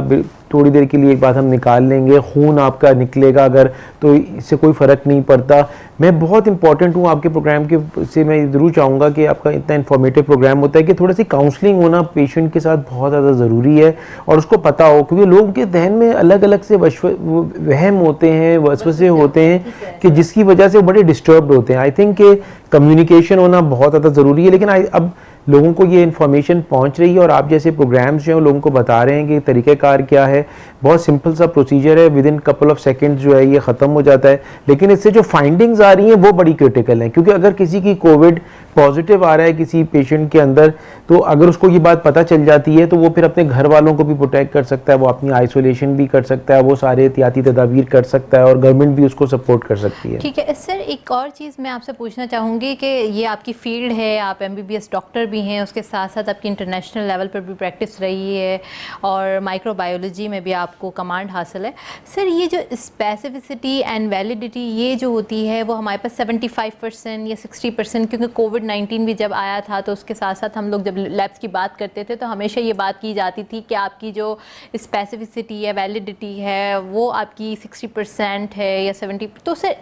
थोड़ी देर के लिए एक बात हम निकाल लेंगे, खून आपका निकलेगा अगर, तो इससे कोई फ़र्क नहीं पड़ता। मैं बहुत इंपॉर्टेंट हूँ आपके प्रोग्राम के से, मैं ज़रूर चाहूँगा कि आपका इतना इन्फॉर्मेटिव प्रोग्राम होता है कि थोड़ी सी काउंसलिंग होना पेशेंट के साथ बहुत ज़्यादा ज़रूरी है और उसको पता हो, क्योंकि लोगों के जहन में अलग अलग से वहम होते हैं, वसवसे होते हैं कि जिसकी वजह से वो बड़े डिस्टर्ब्ड होते हैं। आई थिंक कि कम्युनिकेशन होना बहुत ज़्यादा ज़रूरी है, लेकिन अब लोगों को ये इन्फॉर्मेशन पहुंच रही है और आप जैसे प्रोग्राम्स जो हैं लोगों को बता रहे हैं कि तरीक़ेकार क्या है। बहुत सिंपल सा प्रोसीजर है, with in couple of seconds जो है ये ख़त्म हो जाता है, लेकिन इससे जो फाइंडिंग्स आ रही हैं वो बड़ी क्रिटिकल हैं, क्योंकि अगर किसी की कोविड पॉजिटिव आ रहा है किसी पेशेंट के अंदर, तो अगर उसको ये बात पता चल जाती है तो वो फिर अपने घर वालों को भी प्रोटेक्ट कर सकता है, वो अपनी आइसोलेशन भी कर सकता है, वो सारे एहतियाती तदाबीर कर सकता है और गवर्नमेंट भी उसको सपोर्ट कर सकती है। ठीक है सर, एक और चीज़ मैं आपसे पूछना चाहूँगी कि ये आपकी फील्ड है, आप MBBS डॉक्टर भी हैं, उसके साथ साथ आपकी इंटरनेशनल लेवल पर भी प्रैक्टिस रही है और माइक्रोबायोलॉजी में भी आपको कमांड हासिल है। सर ये जो स्पेसिफिसिटी एंड वैलिडिटी ये जो होती है वो हमारे पास 75% या 60%, क्योंकि कोविड-19 भी जब आया था तो उसके साथ साथ हम लोग जब लैब्स की बात करते थे तो हमेशा ये बात की जाती थी कि आपकी जो स्पेसिफिसिटी या वैलिडिटी है वो आपकी 60% है या 70%। तो सर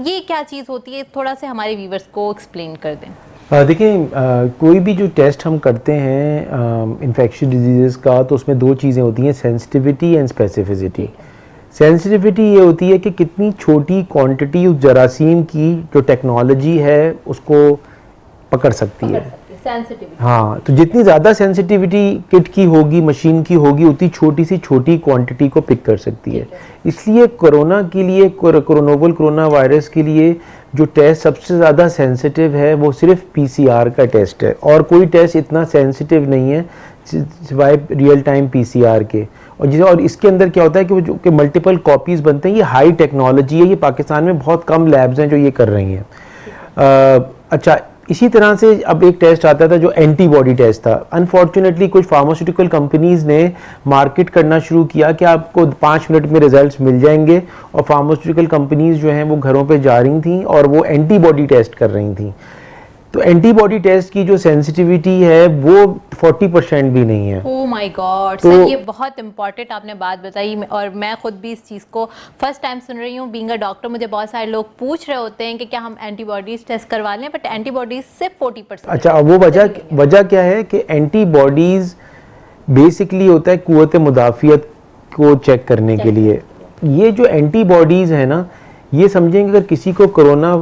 ये क्या चीज़ होती है, थोड़ा सा हमारे व्यूवर्स को एक्सप्लेन कर दें। देखिए, कोई भी जो टेस्ट हम करते हैं इन्फेक्शियस डिजीज़ का, तो उसमें दो चीज़ें होती हैं, सेंसिटिविटी एंड स्पेसिफिसिटी। सेंसिटिविटी ये होती है कि कितनी छोटी क्वांटिटी उस जरासीम की जो टेक्नोलॉजी है उसको पकड़ सकती है। हाँ, तो जितनी ज़्यादा सेंसिटिविटी किट की होगी, मशीन की होगी, उतनी छोटी सी छोटी क्वांटिटी को पिक कर सकती है। इसलिए कोरोना के लिए, नोवल कोरोना वायरस के लिए जो टेस्ट सबसे ज़्यादा सेंसिटिव है वो सिर्फ PCR का टेस्ट है, और कोई टेस्ट इतना सेंसिटिव नहीं है सिवाय रियल टाइम PCR के। और इसके अंदर क्या होता है कि वो जो कि मल्टीपल कॉपीज़ बनते हैं, ये हाई टेक्नोलॉजी है, ये पाकिस्तान में बहुत कम लैब्स हैं जो ये कर रही हैं। अच्छा, इसी तरह से अब एक टेस्ट आता था जो एंटीबॉडी टेस्ट था। अनफॉर्चुनेटली कुछ फार्मास्यूटिकल कंपनीज़ ने मार्केट करना शुरू किया कि आपको 5 मिनट में रिजल्ट्स मिल जाएंगे, और फार्मास्यूटिकल कंपनीज़ जो हैं वो घरों पे जा रही थी और वो एंटीबॉडी टेस्ट कर रही थी। तो एंटीबॉडी टेस्ट की जो सेंसिटिविटी है वो 40% भी नहीं है। ओह माय गॉड सर, ये बहुत इंपॉर्टेंट आपने बात बताई, और मैं खुद भी इस चीज़ को फर्स्ट टाइम सुन रही हूँ बीइंग अ डॉक्टर। मुझे बहुत सारे लोग पूछ रहे होते हैं कि क्या हम एंटीबॉडीज टेस्ट करवा लें, बट एंटीबॉडीज सिर्फ 40%। अच्छा, वो वजह क्या है कि एंटीबॉडीज बेसिकली होता है कुव्वत मुदाफ़ियत को चेक करने के लिए। ये जो एंटीबॉडीज़ है ना, ये समझेंगे अगर किसी को कोरोना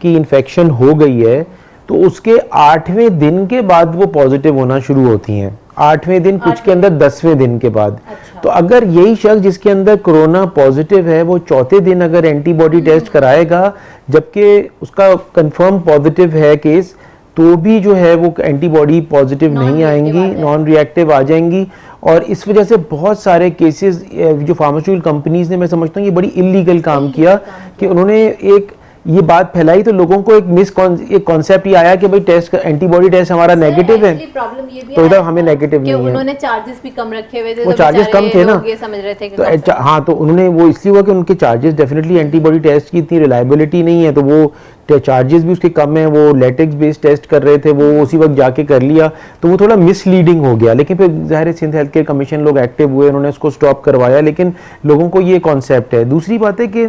की इन्फेक्शन हो गई है तो उसके 8वें दिन के बाद वो पॉजिटिव होना शुरू होती हैं। 8वें दिन, कुछ के अंदर 10वें दिन के बाद। अच्छा। तो अगर यही शख्स जिसके अंदर कोरोना पॉजिटिव है वो 4थे दिन अगर एंटीबॉडी टेस्ट कराएगा, जबकि उसका कंफर्म पॉजिटिव है केस, तो भी जो है वो एंटीबॉडी पॉजिटिव नहीं आएंगी, नॉन रिएक्टिव आ जाएंगी। और इस वजह से बहुत सारे केसेस जो फार्मास्यूटिकल कंपनीज ने, मैं समझता हूँ ये बड़ी इलीगल काम किया कि उन्होंने एक ये बात फैलाई, तो लोगों को एक कॉन्सेप्ट ही आया कि भाई टेस्ट, एंटीबॉडी टेस्ट हमारा नेगेटिव है, तो इधर हमें नेगेटिव नहीं है। उन्होंने चार्जेस भी कम रखे हुए थे, वो चार्जेस कम थे ना, ये समझ रहे थे तो हाँ, तो उन्होंने वो इसलिए हुआ कि उनके चार्जेस डेफिनेटली एंटीबॉडी टेस्ट की इतनी रिलायबिलिटी नहीं है, तो वो चार्जेस भी उसके कम है, वो लेटेक्स बेस्ड टेस्ट कर रहे थे, वो उसी वक्त जाके कर लिया, तो वो थोड़ा मिसलीडिंग हो गया। लेकिन फिर ज़ाहिर सिंध हेल्थ केयर कमीशन लोग एक्टिव हुए, उन्होंने उसको स्टॉप करवाया, लेकिन लोगों को ये कॉन्सेप्ट है। दूसरी बात है कि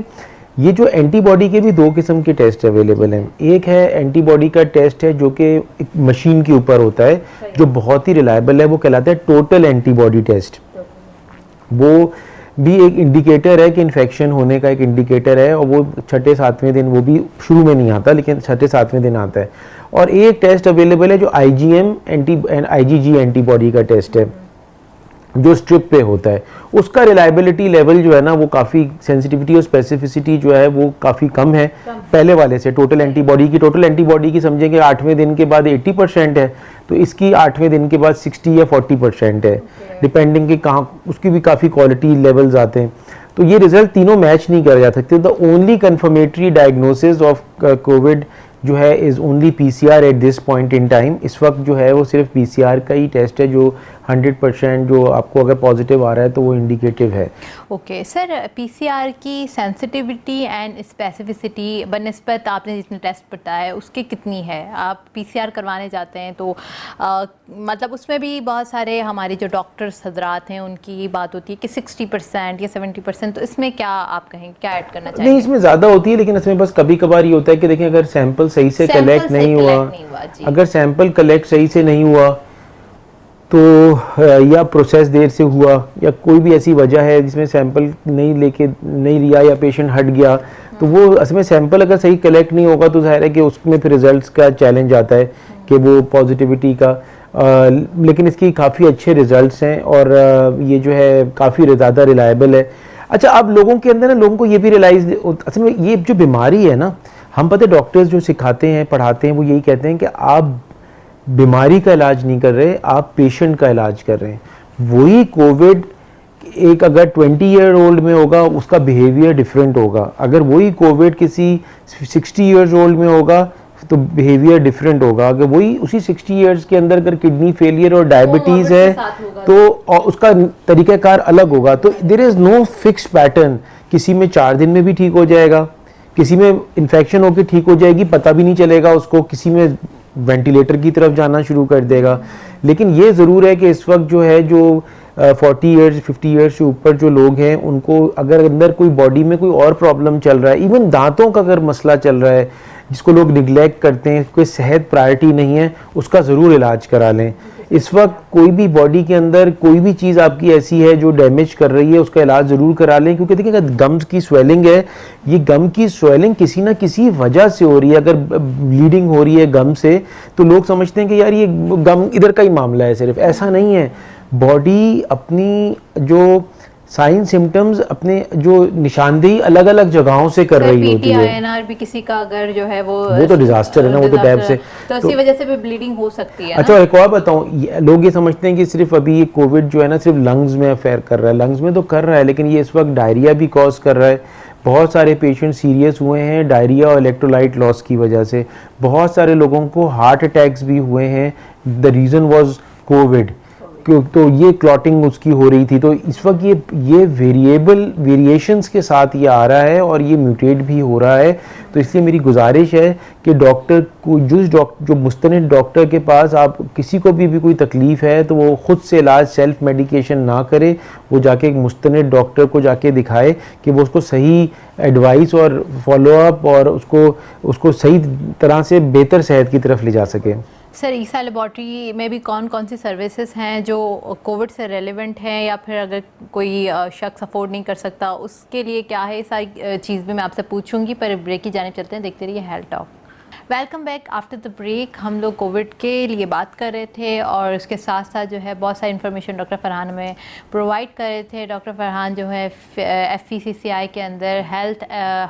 ये जो एंटीबॉडी के भी 2 किस्म के टेस्ट अवेलेबल हैं। एक है एंटीबॉडी का टेस्ट है जो कि एक मशीन के ऊपर होता है, जो बहुत ही रिलायबल है, वो कहलाता है टोटल एंटीबॉडी टेस्ट। वो भी एक इंडिकेटर है कि इन्फेक्शन होने का एक इंडिकेटर है, और वो 6-7वें दिन, वो भी शुरू में नहीं आता लेकिन 6-7वें दिन आता है। और एक टेस्ट अवेलेबल है जो IgG एंटीबॉडी का टेस्ट है जो स्ट्रिप पे होता है। उसका रिलायबिलिटी लेवल जो है ना वो काफ़ी, सेंसिटिविटी और स्पेसिफिसिटी जो है वो काफ़ी कम है पहले वाले से। टोटल एंटीबॉडी की समझेंगे 8वें दिन के बाद 80% है, तो इसकी 8वें दिन के बाद 60 या 40% है, डिपेंडिंग कि कहाँ, उसकी भी काफ़ी क्वालिटी लेवल्स आते हैं। तो ये रिजल्ट तीनों मैच नहीं करे जा सकते। The only confirmatory diagnosis of Covid जो है is only PCR at this point in time. इस वक्त जो है वो सिर्फ PCR का ही टेस्ट है जो 100% जो आपको अगर पॉजिटिव आ रहा है तो वो इंडिकेटिव है। ओके सर, PCR की सेंसिटिविटी एंड स्पेसिफिसिटी बनिस्बत आपने जितने टेस्ट बताया है उसके कितनी है? आप PCR करवाने जाते हैं तो मतलब उसमें भी बहुत सारे हमारे जो डॉक्टर्स हजरात हैं उनकी बात होती है कि 60% या 70%, तो इसमें क्या आप कहेंगे, क्या ऐड करना चाहिए? नहीं, इसमें ज़्यादा होती है, लेकिन इसमें बस कभी कभार ये होता है कि देखें अगर सैंपल सही से कलेक्ट नहीं हुआ, अगर सैंपल कलेक्ट सही से नहीं हुआ तो या प्रोसेस देर से हुआ या कोई भी ऐसी वजह है जिसमें सैंपल नहीं लिया या पेशेंट हट गया, तो वो असल में सैंपल अगर सही कलेक्ट नहीं होगा तो जाहिर है कि उसमें फिर रिजल्ट्स का चैलेंज आता है कि वो पॉजिटिविटी का। लेकिन इसकी काफ़ी अच्छे रिजल्ट्स हैं और ये जो है काफ़ी ज़्यादा रिलायबल है। अच्छा, अब लोगों के अंदर ना, लोगों को ये भी रियलाइज, असल में ये जो बीमारी है ना, हम पता है डॉक्टर्स जो सिखाते हैं पढ़ाते हैं वो यही कहते हैं कि आप बीमारी का इलाज नहीं कर रहे, आप पेशेंट का इलाज कर रहे हैं। वही कोविड एक अगर 20 ईयर ओल्ड में होगा उसका बिहेवियर डिफरेंट होगा, अगर वही कोविड किसी 60 ईयर्स ओल्ड में होगा तो बिहेवियर डिफरेंट होगा। अगर वही उसी 60 ईयर्स के अंदर अगर किडनी फेलियर और डायबिटीज़ है तो उसका तरीक़ाकार अलग होगा। तो there is no fix pattern, किसी में 4 दिन में भी ठीक हो जाएगा, किसी में इन्फेक्शन होकर ठीक हो जाएगी, पता भी नहीं चलेगा उसको, किसी में वेंटिलेटर की तरफ जाना शुरू कर देगा। लेकिन ये ज़रूर है कि इस वक्त जो है जो 40 ईयर्स 50 ईयर्स से ऊपर जो लोग हैं उनको अगर अंदर कोई बॉडी में कोई और प्रॉब्लम चल रहा है, इवन दांतों का अगर मसला चल रहा है जिसको लोग निगलेक्ट करते हैं, कोई सेहत प्रायोरिटी नहीं है, उसका ज़रूर इलाज करा लें। इस वक्त कोई भी बॉडी के अंदर कोई भी चीज़ आपकी ऐसी है जो डैमेज कर रही है उसका इलाज ज़रूर करा लें, क्योंकि देखिए अगर गम्स की स्वेलिंग है, ये गम की स्वेलिंग किसी ना किसी वजह से हो रही है। अगर ब्लीडिंग हो रही है गम से तो लोग समझते हैं कि यार ये गम इधर का ही मामला है, सिर्फ ऐसा नहीं है। बॉडी अपनी जो साइन सिम्टम्स अपने जो निशानदेही अलग अलग जगहों से कर रही होती है। PTINR भी किसी का अगर जो है वो तो डिजास्टर है ना, वो तो टैब से, तो इसी वजह से भी ब्लीडिंग हो सकती है। अच्छा, एक और बताऊं, लोग ये समझते हैं कि सिर्फ अभी ये कोविड जो है ना सिर्फ लंग्स में अफेयर कर रहा है, लंग्स में तो कर रहा है, लेकिन ये इस वक्त डायरिया भी कॉज कर रहा है। बहुत सारे पेशेंट सीरियस हुए हैं डायरिया और इलेक्ट्रोलाइट लॉस की वजह से। बहुत सारे लोगों को हार्ट अटैक्स भी हुए हैं, द रीज़न वाज कोविड, तो ये क्लॉटिंग उसकी हो रही थी। तो इस वक्त ये वेरिएशंस के साथ ये आ रहा है और ये म्यूटेट भी हो रहा है। तो इसलिए मेरी गुजारिश है कि डॉक्टर को जो मुस्तनिद डॉक्टर के पास आप किसी को भी कोई तकलीफ़ है तो वो ख़ुद से इलाज सेल्फ मेडिकेशन ना करे, वो जाके एक मुस्तनिद डॉक्टर को जाके दिखाए कि वो उसको सही एडवाइस और फॉलोअप और उसको सही तरह से बेहतर सेहत की तरफ ले जा सके। सर, ईसा लेबॉर्ट्री में भी कौन कौन सी सर्विसेज हैं जो कोविड से रेलेवेंट हैं, या फिर अगर कोई शख्स अफोर्ड नहीं कर सकता उसके लिए क्या है, सारी चीज़ भी मैं आपसे पूछूंगी। पर ब्रेक की जाने चलते हैं, देखते रहिए health talk. Welcome back after the break. हम लोग कोविड के लिए बात कर रहे थे और उसके साथ साथ जो है बहुत सारी इन्फॉर्मेशन डॉक्टर फरहान हमें प्रोवाइड कर रहे थे। डॉक्टर फरहान जो है FVCCI के अंदर हेल्थ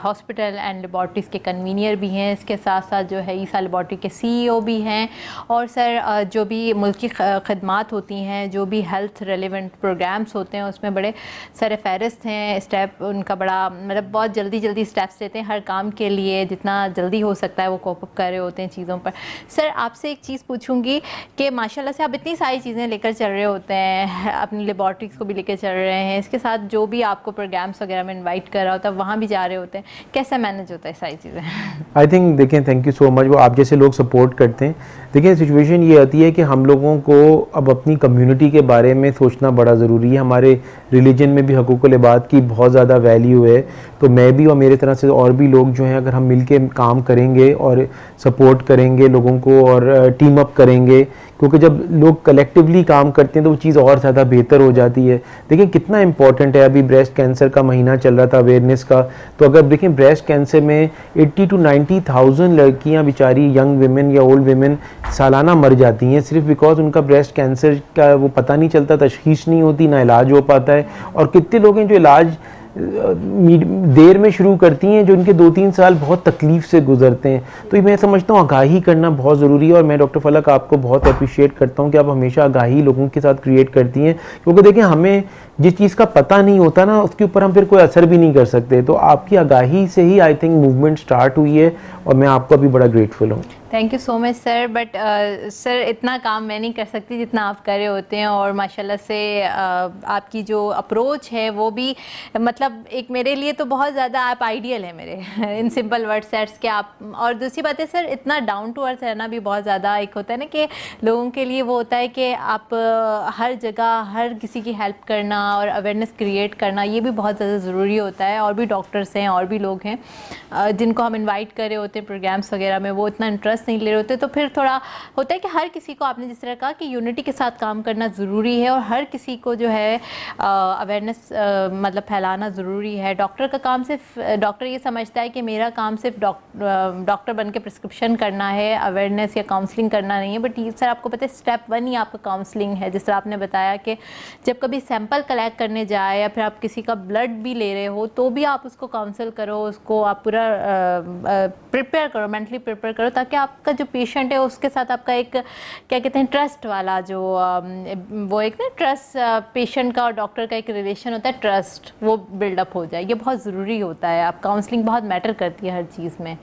हॉस्पिटल एंड लेबॉर्ट्रीज़ के कन्वीनियर भी हैं, इसके साथ साथ जो है ईसा लेबॉर्ट्री के CEO भी हैं। और सर जो भी मुल्की खदमात होती हैं, जो भी हेल्थ रेलिवेंट प्रोग्राम्स होते हैं उसमें बड़े सर फहरिस्त हैं, स्टेप उनका बड़ा मतलब बहुत जल्दी स्टेप्स लेते हैं हर काम के लिए, जितना जल्दी हो सकता है वो कोप कर रहे होते हैं चीज़ों पर। सर, आपसे एक चीज़ पूछूंगी कि माशाल्लाह से आप इतनी सारी चीज़ें लेकर चल रहे होते हैं, अपनी लेबॉर्ट्रीज़ को भी लेकर चल रहे हैं, इसके साथ जो भी आपको प्रोग्राम्स वगैरह में इनवाइट कर रहा होता है वहाँ भी जा रहे होते हैं, कैसे मैनेज होता है सारी चीज़ें? आई थिंक देखें, थैंक यू सो मच, वो आप जैसे लोग सपोर्ट करते हैं। देखिए सिचुएशन ये आती है कि हम लोगों को अब अपनी कम्युनिटी के बारे में सोचना बड़ा ज़रूरी है। हमारे रिलीजन में भी हकूक़ुल इबाद की बहुत ज़्यादा वैल्यू है, तो मैं भी और मेरे तरह से और भी लोग जो हैं अगर हम मिल के काम करेंगे और सपोर्ट करेंगे लोगों को और टीम अप करेंगे, क्योंकि जब लोग कलेक्टिवली काम करते हैं तो वो चीज़ और ज़्यादा बेहतर हो जाती है। देखिए कितना इंपॉर्टेंट है, अभी ब्रेस्ट कैंसर का महीना चल रहा था अवेयरनेस का, तो अगर देखें ब्रेस्ट कैंसर में 80 to 90,000 लड़कियां बेचारी यंग विमेन या ओल्ड विमेन सालाना मर जाती हैं सिर्फ बिकॉज उनका ब्रेस्ट कैंसर का वो पता नहीं चलता, तशखीस नहीं होती, ना इलाज हो पाता है। और कितने लोग हैं जो इलाज देर में शुरू करती हैं, जो इनके 2-3 साल बहुत तकलीफ से गुजरते हैं। तो ये मैं समझता हूँ आगाही करना बहुत ज़रूरी है, और मैं डॉक्टर फलक आपको बहुत अप्रिशिएट करता हूँ कि आप हमेशा आगाही लोगों के साथ क्रिएट करती हैं, क्योंकि देखिए हमें जिस चीज़ का पता नहीं होता ना उसके ऊपर हम फिर कोई असर भी नहीं कर सकते। तो आपकी आगाही से ही आई थिंक मूवमेंट स्टार्ट हुई है, और मैं आपको अभी बड़ा ग्रेटफुल हूँ। Thank you so much sir, but sir इतना काम मैं नहीं कर सकती जितना आप कर रहे होते हैं, और माशाल्लाह से आपकी जो अप्रोच है वो भी मतलब एक मेरे लिए तो बहुत ज़्यादा आप आइडियल है मेरे इन सिंपल वर्ड सेट्स के आप। और दूसरी बात है सर, इतना डाउन टू अर्थ रहना भी बहुत ज़्यादा एक होता है ना कि लोगों के लिए वो होता है कि आप हर जगह हर किसी की हेल्प करना और अवेयरनेस क्रिएट करना, ये भी बहुत ज़्यादा ज़रूरी होता है। और भी डॉक्टर्स हैं और भी लोग हैं जिनको हम इन्वाइट कर रहे होते हैं प्रोग्राम्स वगैरह में, वो इतना इंटरेस्ट नहीं ले रहे होते, तो फिर थोड़ा होता है कि हर किसी को, आपने जिस तरह कहा कि यूनिटी के साथ काम करना ज़रूरी है, और हर किसी को जो है अवेयरनेस मतलब फैलाना ज़रूरी है। डॉक्टर का काम सिर्फ, डॉक्टर ये समझता है कि मेरा काम सिर्फ डॉक्टर बन के प्रिस्क्रिप्शन करना है, अवेयरनेस या काउंसलिंग करना नहीं है। बट ये सर आपको पता है स्टेप 1 ही आपका काउंसलिंग है। जिस तरह आपने बताया कि जब कभी सैंपल कलेक्ट करने जाए या फिर आप किसी का ब्लड भी ले रहे हो तो भी आप उसको काउंसल करो, उसको आप पूरा प्रिपेयर करो, मेंटली प्रिपेयर करो, ताकि आपका जो पेशेंट है उसके साथ आपका एक क्या कहते हैं ट्रस्ट वाला जो वो एक ना ट्रस्ट पेशेंट का और डॉक्टर का एक रिलेशन होता है, ट्रस्ट, वो बिल्डअप हो जाए। ये बहुत ज़रूरी होता है। आप काउंसलिंग बहुत मैटर करती है हर चीज़ में।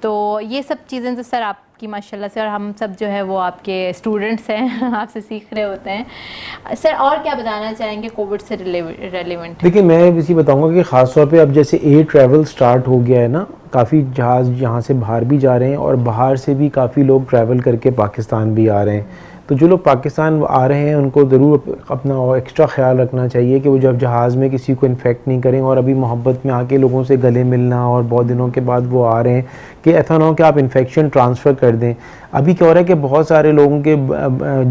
तो ये सब चीज़ें तो सर आपकी माशाल्लाह से, और हम सब जो है वो आपके स्टूडेंट्स हैं आपसे सीख रहे होते हैं। सर और क्या बताना चाहेंगे कोविड से रेलिवेंट? देखिए मैं इसी बताऊंगा कि ख़ास तौर पे अब जैसे एयर ट्रैवल स्टार्ट हो गया है ना, काफ़ी जहाज़ यहाँ से बाहर भी जा रहे हैं और बाहर से भी काफ़ी लोग ट्रैवल करके पाकिस्तान भी आ रहे हैं। तो जो लोग पाकिस्तान आ रहे हैं उनको ज़रूर अपना एक्स्ट्रा ख्याल रखना चाहिए कि वो जब जहाज़ में किसी को इन्फेक्ट नहीं करें, और अभी मोहब्बत में आके लोगों से गले मिलना, और बहुत दिनों के बाद वो आ रहे हैं कि ऐसा ना हो कि आप इन्फेक्शन ट्रांसफ़र कर दें। अभी क्या हो रहा है कि बहुत सारे लोगों के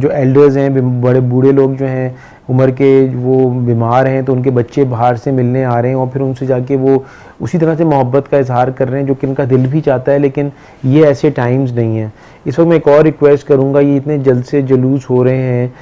जो एल्डर्स हैं, बड़े बूढ़े लोग जो हैं उम्र के, वो बीमार हैं, तो उनके बच्चे बाहर से मिलने आ रहे हैं और फिर उनसे जाके वो उसी तरह से मोहब्बत का इजहार कर रहे हैं जो कि उनका दिल भी चाहता है, लेकिन ये ऐसे टाइम्स नहीं हैं। इस वक्त मैं एक और रिक्वेस्ट करूँगा, ये इतने जल्द से जुलूस हो रहे हैं,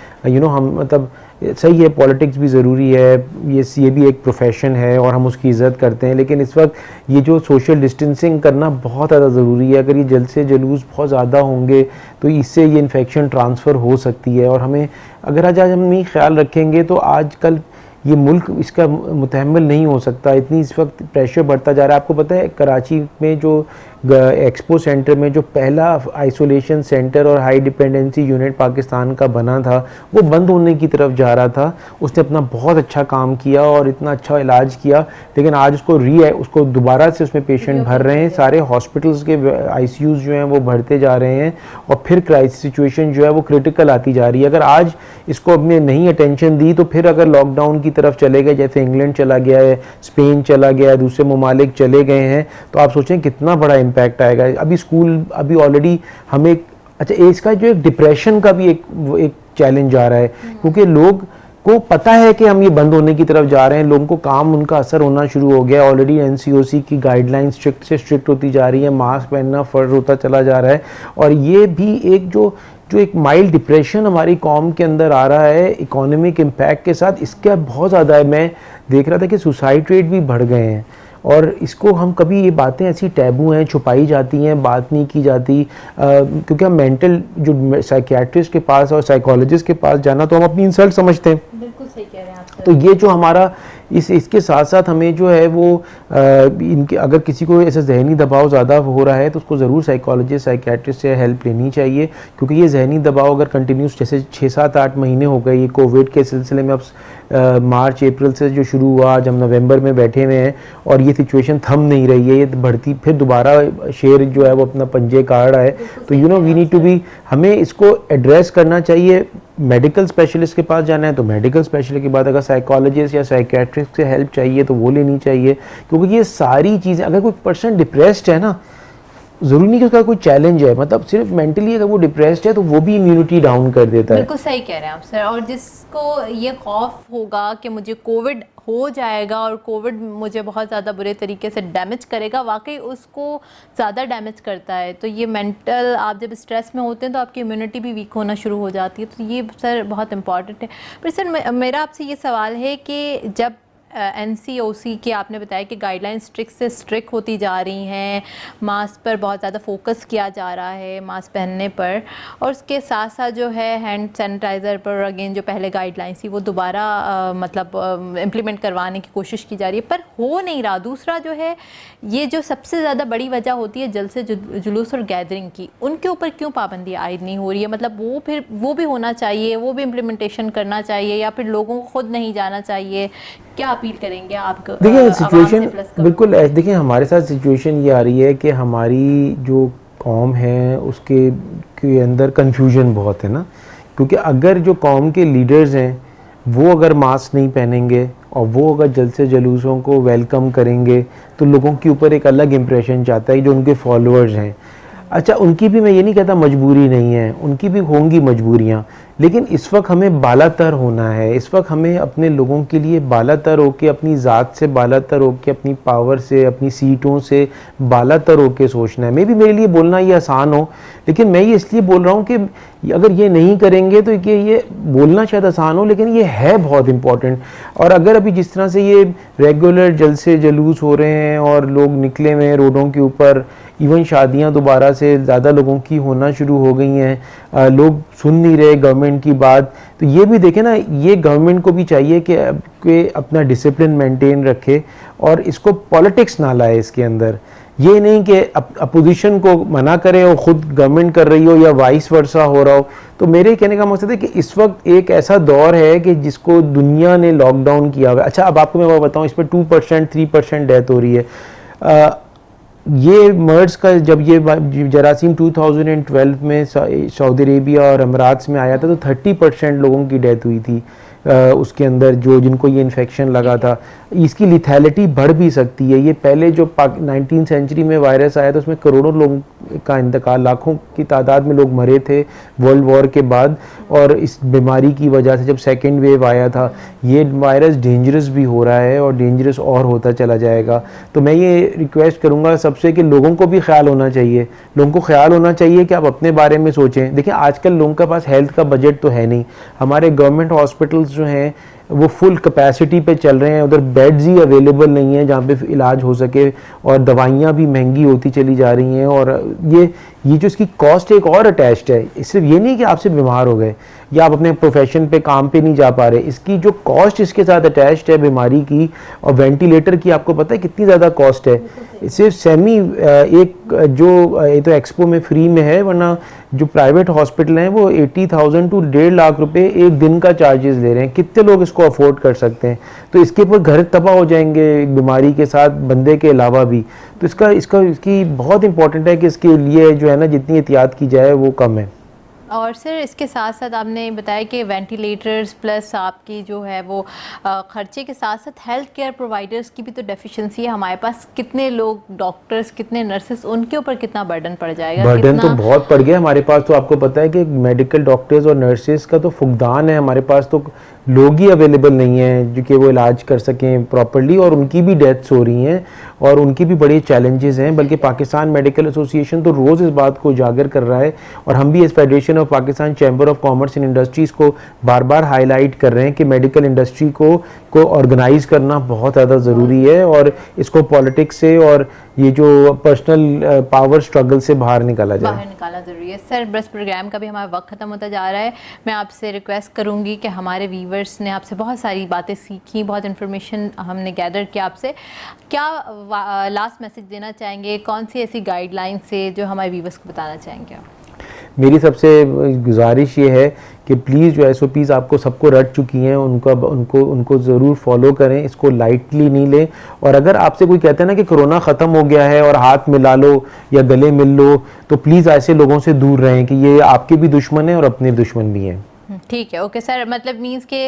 हम मतलब सही है, पॉलिटिक्स भी ज़रूरी है, ये भी एक प्रोफेशन है और हम उसकी इज़्ज़त करते हैं, लेकिन इस वक्त ये जो सोशल डिस्टेंसिंग करना बहुत ज़्यादा ज़रूरी है। अगर ये जल्द से जुलूस बहुत ज़्यादा होंगे तो इससे ये इन्फेक्शन ट्रांसफ़र हो सकती है, और हमें अगर आज हम नहीं ख्याल रखेंगे तो आजकल ये मुल्क इसका मुतहम्मिल नहीं हो सकता। इतनी इस वक्त प्रेशर बढ़ता जा रहा है। आपको पता है कराची में जो एक्सपो सेंटर में जो पहला आइसोलेशन सेंटर और हाई डिपेंडेंसी यूनिट पाकिस्तान का बना था, वो बंद होने की तरफ जा रहा था। उसने अपना बहुत अच्छा काम किया और इतना अच्छा इलाज किया, लेकिन आज उसको दोबारा से उसमें पेशेंट भर रहे हैं। सारे हॉस्पिटल्स के ICUs जो हैं वो भरते जा रहे हैं, और फिर क्राइसिस सिचुएशन जो है वो क्रिटिकल आती जा रही है। अगर आज इसको अपने नहीं अटेंशन दी तो फिर अगर लॉकडाउन की तरफ चले गए, जैसे इंग्लैंड चला गया है, स्पेन चला गया है, दूसरे ममालिक चले गए हैं, तो आप सोचें कितना बड़ा इम्पैक्ट आएगा। अभी ऑलरेडी हमें अच्छा इसका जो एक डिप्रेशन का भी एक चैलेंज आ रहा है, क्योंकि लोग को पता है कि हम ये बंद होने की तरफ जा रहे हैं, लोगों को काम उनका असर होना शुरू हो गया। ऑलरेडी NCOC की गाइडलाइन स्ट्रिक्ट से स्ट्रिक्ट होती जा रही है, मास्क पहनना फ़र्ज होता चला जा रहा है, और ये भी एक जो एक माइल्ड डिप्रेशन हमारी कौम के अंदर आ रहा है इकोनॉमिक इम्पैक्ट के साथ, इसका बहुत ज़्यादा है। मैं देख रहा था कि सुसाइड रेट भी बढ़ गए हैं, और इसको हम कभी ये बातें ऐसी टैबू हैं, छुपाई जाती हैं, बात नहीं की जाती, क्योंकि हम मेंटल जो साइकियाट्रिस्ट के पास और साइकोलॉजिस्ट के पास जाना तो हम अपनी इंसल्ट समझते हैं। बिल्कुल सही कह रहे हैं आप। तो ये जो हमारा इसके साथ साथ हमें जो है वो इनके अगर किसी को ऐसा जहनी दबाव ज़्यादा हो रहा है तो उसको ज़रूर साइकोलॉजिस्ट साइकियाट्रिस्ट से हेल्प लेनी चाहिए, क्योंकि ये जहनी दबाव अगर कंटिन्यूस जैसे 6-7-8 महीने हो गए ये कोविड के सिलसिले में, अब मार्च अप्रैल से जो शुरू हुआ, आज हम नवंबर में बैठे हुए हैं और ये सिचुएशन थम नहीं रही है, ये बढ़ती, फिर दोबारा शेर जो है वो अपना पंजे काट रहा है। तो वी नीड टू बी, हमें इसको एड्रेस करना चाहिए। मेडिकल स्पेशलिस्ट के पास जाना है तो मेडिकल स्पेशलिस्ट के बाद अगर साइकोलॉजिस्ट या साइकियाट्रिस्ट से हेल्प चाहिए तो वो लेनी चाहिए, क्योंकि ये सारी चीज़ें, अगर कोई पर्सन डिप्रेस्ड है ना, ज़रूरी नहीं कि उसका कोई चैलेंज है, मतलब सिर्फ मेंटली अगर वो डिप्रेस्ड है तो वो भी इम्यूनिटी डाउन कर देता है। बिल्कुल सही कह रहे हैं आप सर। और जिसको ये खौफ होगा कि मुझे कोविड हो जाएगा और कोविड मुझे बहुत ज़्यादा बुरे तरीके से डैमेज करेगा, वाकई उसको ज़्यादा डैमेज करता है। तो ये मेंटल, आप जब स्ट्रेस में होते हैं तो आपकी इम्यूनिटी भी वीक होना शुरू हो जाती है। तो ये सर बहुत इंपॉर्टेंट है। पर सर मेरा आपसे ये सवाल है कि जब NCOC की आपने बताया कि गाइडलाइंस स्ट्रिक्ट से स्ट्रिक्ट होती जा रही हैं, मास्क पर बहुत ज़्यादा फोकस किया जा रहा है, मास्क पहनने पर, और उसके साथ साथ जो है हैंड सैनिटाइज़र पर अगेन जो पहले गाइडलाइंस थी वो दोबारा मतलब इम्प्लीमेंट करवाने की कोशिश की जा रही है, पर हो नहीं रहा। दूसरा जो है, ये जो सबसे ज़्यादा बड़ी वजह होती है जलसे जुलूस और गैदरिंग की, उनके ऊपर क्यों पाबंदी आयद नहीं हो रही है? मतलब वो भी होना चाहिए, वो भी इम्प्लीमेंटेशन करना चाहिए, या फिर लोगों को खुद नहीं जाना चाहिए? क्या अपील करेंगे आप? देखिए सिचुएशन बिल्कुल देखिए हमारे साथ सिचुएशन ये आ रही है कि हमारी जो कौम है उसके के अंदर कन्फ्यूजन बहुत है ना, क्योंकि अगर जो कौम के लीडर्स हैं वो अगर मास्क नहीं पहनेंगे और वो अगर जलसे जुलूसों को वेलकम करेंगे तो लोगों के ऊपर एक अलग इम्प्रेशन चाहता है जो उनके फॉलोअर्स हैं। अच्छा, उनकी भी मैं ये नहीं कहता मजबूरी नहीं है, उनकी भी होंगी मजबूरियाँ, लेकिन इस वक्त हमें बालातर होना है। इस वक्त हमें अपने लोगों के लिए बालातर होके, अपनी ज़ात से बालातर होके, अपनी पावर से, अपनी सीटों से बालातर होके सोचना है। मेरे लिए बोलना ये आसान हो, लेकिन मैं ये इसलिए बोल रहा हूँ कि अगर ये नहीं करेंगे तो ये बोलना शायद आसान हो, लेकिन ये है बहुत इम्पॉर्टेंट। और अगर अभी जिस तरह से ये रेगुलर जलसे जुलूस हो रहे हैं और लोग निकले हुए हैं रोडों के ऊपर, इवन शादियां दोबारा से ज़्यादा लोगों की होना शुरू हो गई हैं, लोग सुन नहीं रहे गवर्नमेंट की बात, तो ये भी देखें ना, ये गवर्नमेंट को भी चाहिए कि अपना डिसिप्लिन मेंटेन रखे और इसको पॉलिटिक्स ना लाए इसके अंदर। ये नहीं कि अपोजिशन को मना करे और ख़ुद गवर्नमेंट कर रही हो या वाइस वर्सा हो रहा हो। तो मेरे कहने का मकसद है कि इस वक्त एक ऐसा दौर है कि जिसको दुनिया ने लॉकडाउन किया हुआ है। अच्छा, अब आपको मैं बताऊँ, इस पर 2% 3% डेथ हो रही है। ये मर्स का जब ये जरासीम 2012 में सऊदी अरेबिया और अमीरात में आया था तो 30% लोगों की डेथ हुई थी उसके अंदर, जो जिनको ये इन्फेक्शन लगा था। इसकी लिथैलिटी बढ़ भी सकती है। ये पहले जो 19वीं सेंचुरी में वायरस आया था उसमें करोड़ों लोगों का इंतकाल, लाखों की तादाद में लोग मरे थे वर्ल्ड वॉर के बाद। और इस बीमारी की वजह से जब सेकेंड वेव आया था, ये वायरस डेंजरस भी हो रहा है और डेंजरस और होता चला जाएगा। तो मैं ये रिक्वेस्ट करूँगा सबसे कि लोगों को भी ख्याल होना चाहिए, लोगों को ख्याल होना चाहिए कि आप अपने बारे में सोचें। देखिए आजकल लोगों के पास हेल्थ का बजट तो है नहीं, हमारे गवर्नमेंट हॉस्पिटल्स जो हैं वो फुल कैपेसिटी पे चल रहे हैं, उधर बेड्स ही अवेलेबल नहीं है जहाँ पे इलाज हो सके, और दवाइयाँ भी महंगी होती चली जा रही हैं। और ये जो इसकी कॉस्ट एक और अटैच्ड है, सिर्फ ये नहीं कि आप सिर्फ बीमार हो गए या आप अपने प्रोफेशन पे काम पे नहीं जा पा रहे, इसकी जो कॉस्ट इसके साथ अटैच्ड है बीमारी की, और वेंटिलेटर की आपको पता है कितनी ज़्यादा कॉस्ट है। सिर्फ सेमी एक जो ये तो एक्सपो में फ्री में है, वरना जो प्राइवेट हॉस्पिटल हैं वो 80,000 to 1.5 लाख रुपए एक दिन का चार्जेस ले रहे हैं। कितने लोग इसको अफोर्ड कर सकते हैं? तो इसके ऊपर घर तबाह हो जाएंगे बीमारी के साथ, बंदे के अलावा भी। तो इसकी बहुत इंपॉर्टेंट है कि इसके लिए जो है ना जितनी एहतियात की जाए वो कम है। और सर इसके साथ साथ आपने बताया कि वेंटिलेटर्स प्लस आपकी जो है वो खर्चे के साथ साथ हेल्थ केयर प्रोवाइडर्स की भी तो डेफिशिएंसी है हमारे पास। कितने लोग, डॉक्टर्स, कितने नर्सेस, उनके ऊपर कितना बर्डन पड़ जाएगा? बर्डन तो बहुत पड़ गया हमारे पास। तो आपको पता है कि मेडिकल डॉक्टर्स और नर्सेस का तो फुकदान है, हमारे पास तो लोग ही अवेलेबल नहीं हैं जो कि वो इलाज कर सकें प्रॉपर्ली, और उनकी भी डेथ्स हो रही हैं और उनकी भी बड़ी चैलेंजेस हैं। बल्कि पाकिस्तान मेडिकल एसोसिएशन तो रोज़ इस बात को उजागर कर रहा है, और हम भी इस federation of Pakistan chamber of commerce and industries को बार बार हाईलाइट कर रहे हैं कि मेडिकल इंडस्ट्री को ऑर्गेनाइज करना बहुत ज़्यादा ज़रूरी है, और इसको पॉलिटिक्स से और ये जो पर्सनल पावर स्ट्रगल से बाहर निकाला ज़रूरी है। सर बस प्रोग्राम का भी हमारा वक्त ख़त्म होता जा रहा है। मैं आपसे रिक्वेस्ट करूँगी कि हमारे व्यूवर्स ने आपसे बहुत सारी बातें सीखी, बहुत इन्फॉर्मेशन हमने गैदर किया आपसे, क्या लास्ट मैसेज देना चाहेंगे? कौन सी ऐसी गाइडलाइन से जो हमारे व्यूवर्स को बताना चाहेंगे आप? मेरी सबसे गुजारिश ये है कि प्लीज़ जो SOPs आपको सबको रट चुकी हैं उनको ज़रूर फॉलो करें, इसको लाइटली नहीं लें। और अगर आपसे कोई कहता है ना कि कोरोना ख़त्म हो गया है और हाथ मिला लो या गले मिल लो, तो प्लीज़ ऐसे लोगों से दूर रहें कि ये आपके भी दुश्मन हैं और अपने दुश्मन भी हैं। ठीक है, ओके सर। मतलब मीन्स के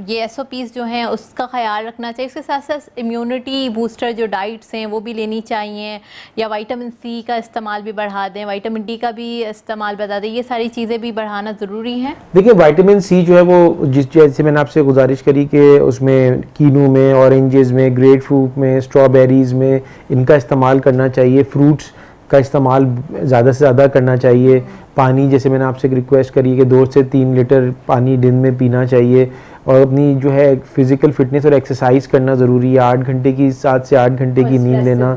ये SOPs जो हैं उसका ख्याल रखना चाहिए, इसके साथ साथ इम्यूनिटी बूस्टर जो डाइट्स हैं वो भी लेनी चाहिए, या विटामिन C का इस्तेमाल भी बढ़ा दें, विटामिन D का भी इस्तेमाल बढ़ा दें, ये सारी चीज़ें भी बढ़ाना ज़रूरी है। देखिए विटामिन C जो है वो जैसे मैंने आपसे गुजारिश करी कि उसमें कीनू में, ऑरेंजेस में, ग्रेप फ्रूट में, स्ट्रॉबेरीज़ में इनका इस्तेमाल करना चाहिए। फ्रूट्स का इस्तेमाल ज़्यादा से ज़्यादा करना चाहिए। पानी, जैसे मैंने आपसे रिक्वेस्ट करी कि 2 से 3 लीटर पानी दिन में पीना चाहिए। और अपनी जो है फिज़िकल फिटनेस और एक्सरसाइज करना ज़रूरी है। 8 घंटे की 7 से 8 घंटे की नींद लेना,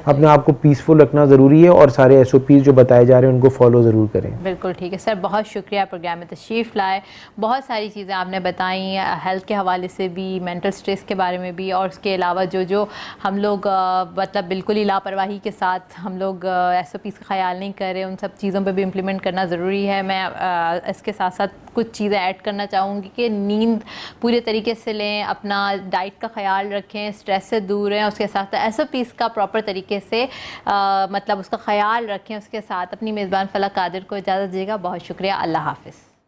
अपने आप को पीसफुल रखना ज़रूरी है, और सारे SOPs जो बताए जा रहे हैं उनको फॉलो ज़रूर करें। बिल्कुल ठीक है सर, बहुत शुक्रिया प्रोग्राम में तशरीफ़ लाए। बहुत सारी चीज़ें आपने बताई, हेल्थ के हवाले से भी, मेंटल स्ट्रेस के बारे में भी, और उसके अलावा जो हम लोग मतलब बिल्कुल ही लापरवाही के साथ हम लोग SOPs का ख्याल नहीं कर रहे, उन सब चीज़ों पर भी इम्प्लीमेंट करना ज़रूरी है। मैं इसके साथ साथ कुछ चीज़ें ऐड करना चाहूँगी कि नींद पूरे तरीके से लें, अपना डाइट का ख्याल रखें, स्ट्रेस से दूर रहें, उसके साथ SOPs का प्रॉपर तरीके से मतलब उसका ख्याल रखें। उसके साथ अपनी मेज़बान फलक कादिर को इजाज़त दीजिएगा। बहुत शुक्रिया, अल्लाह हाफ़िज़।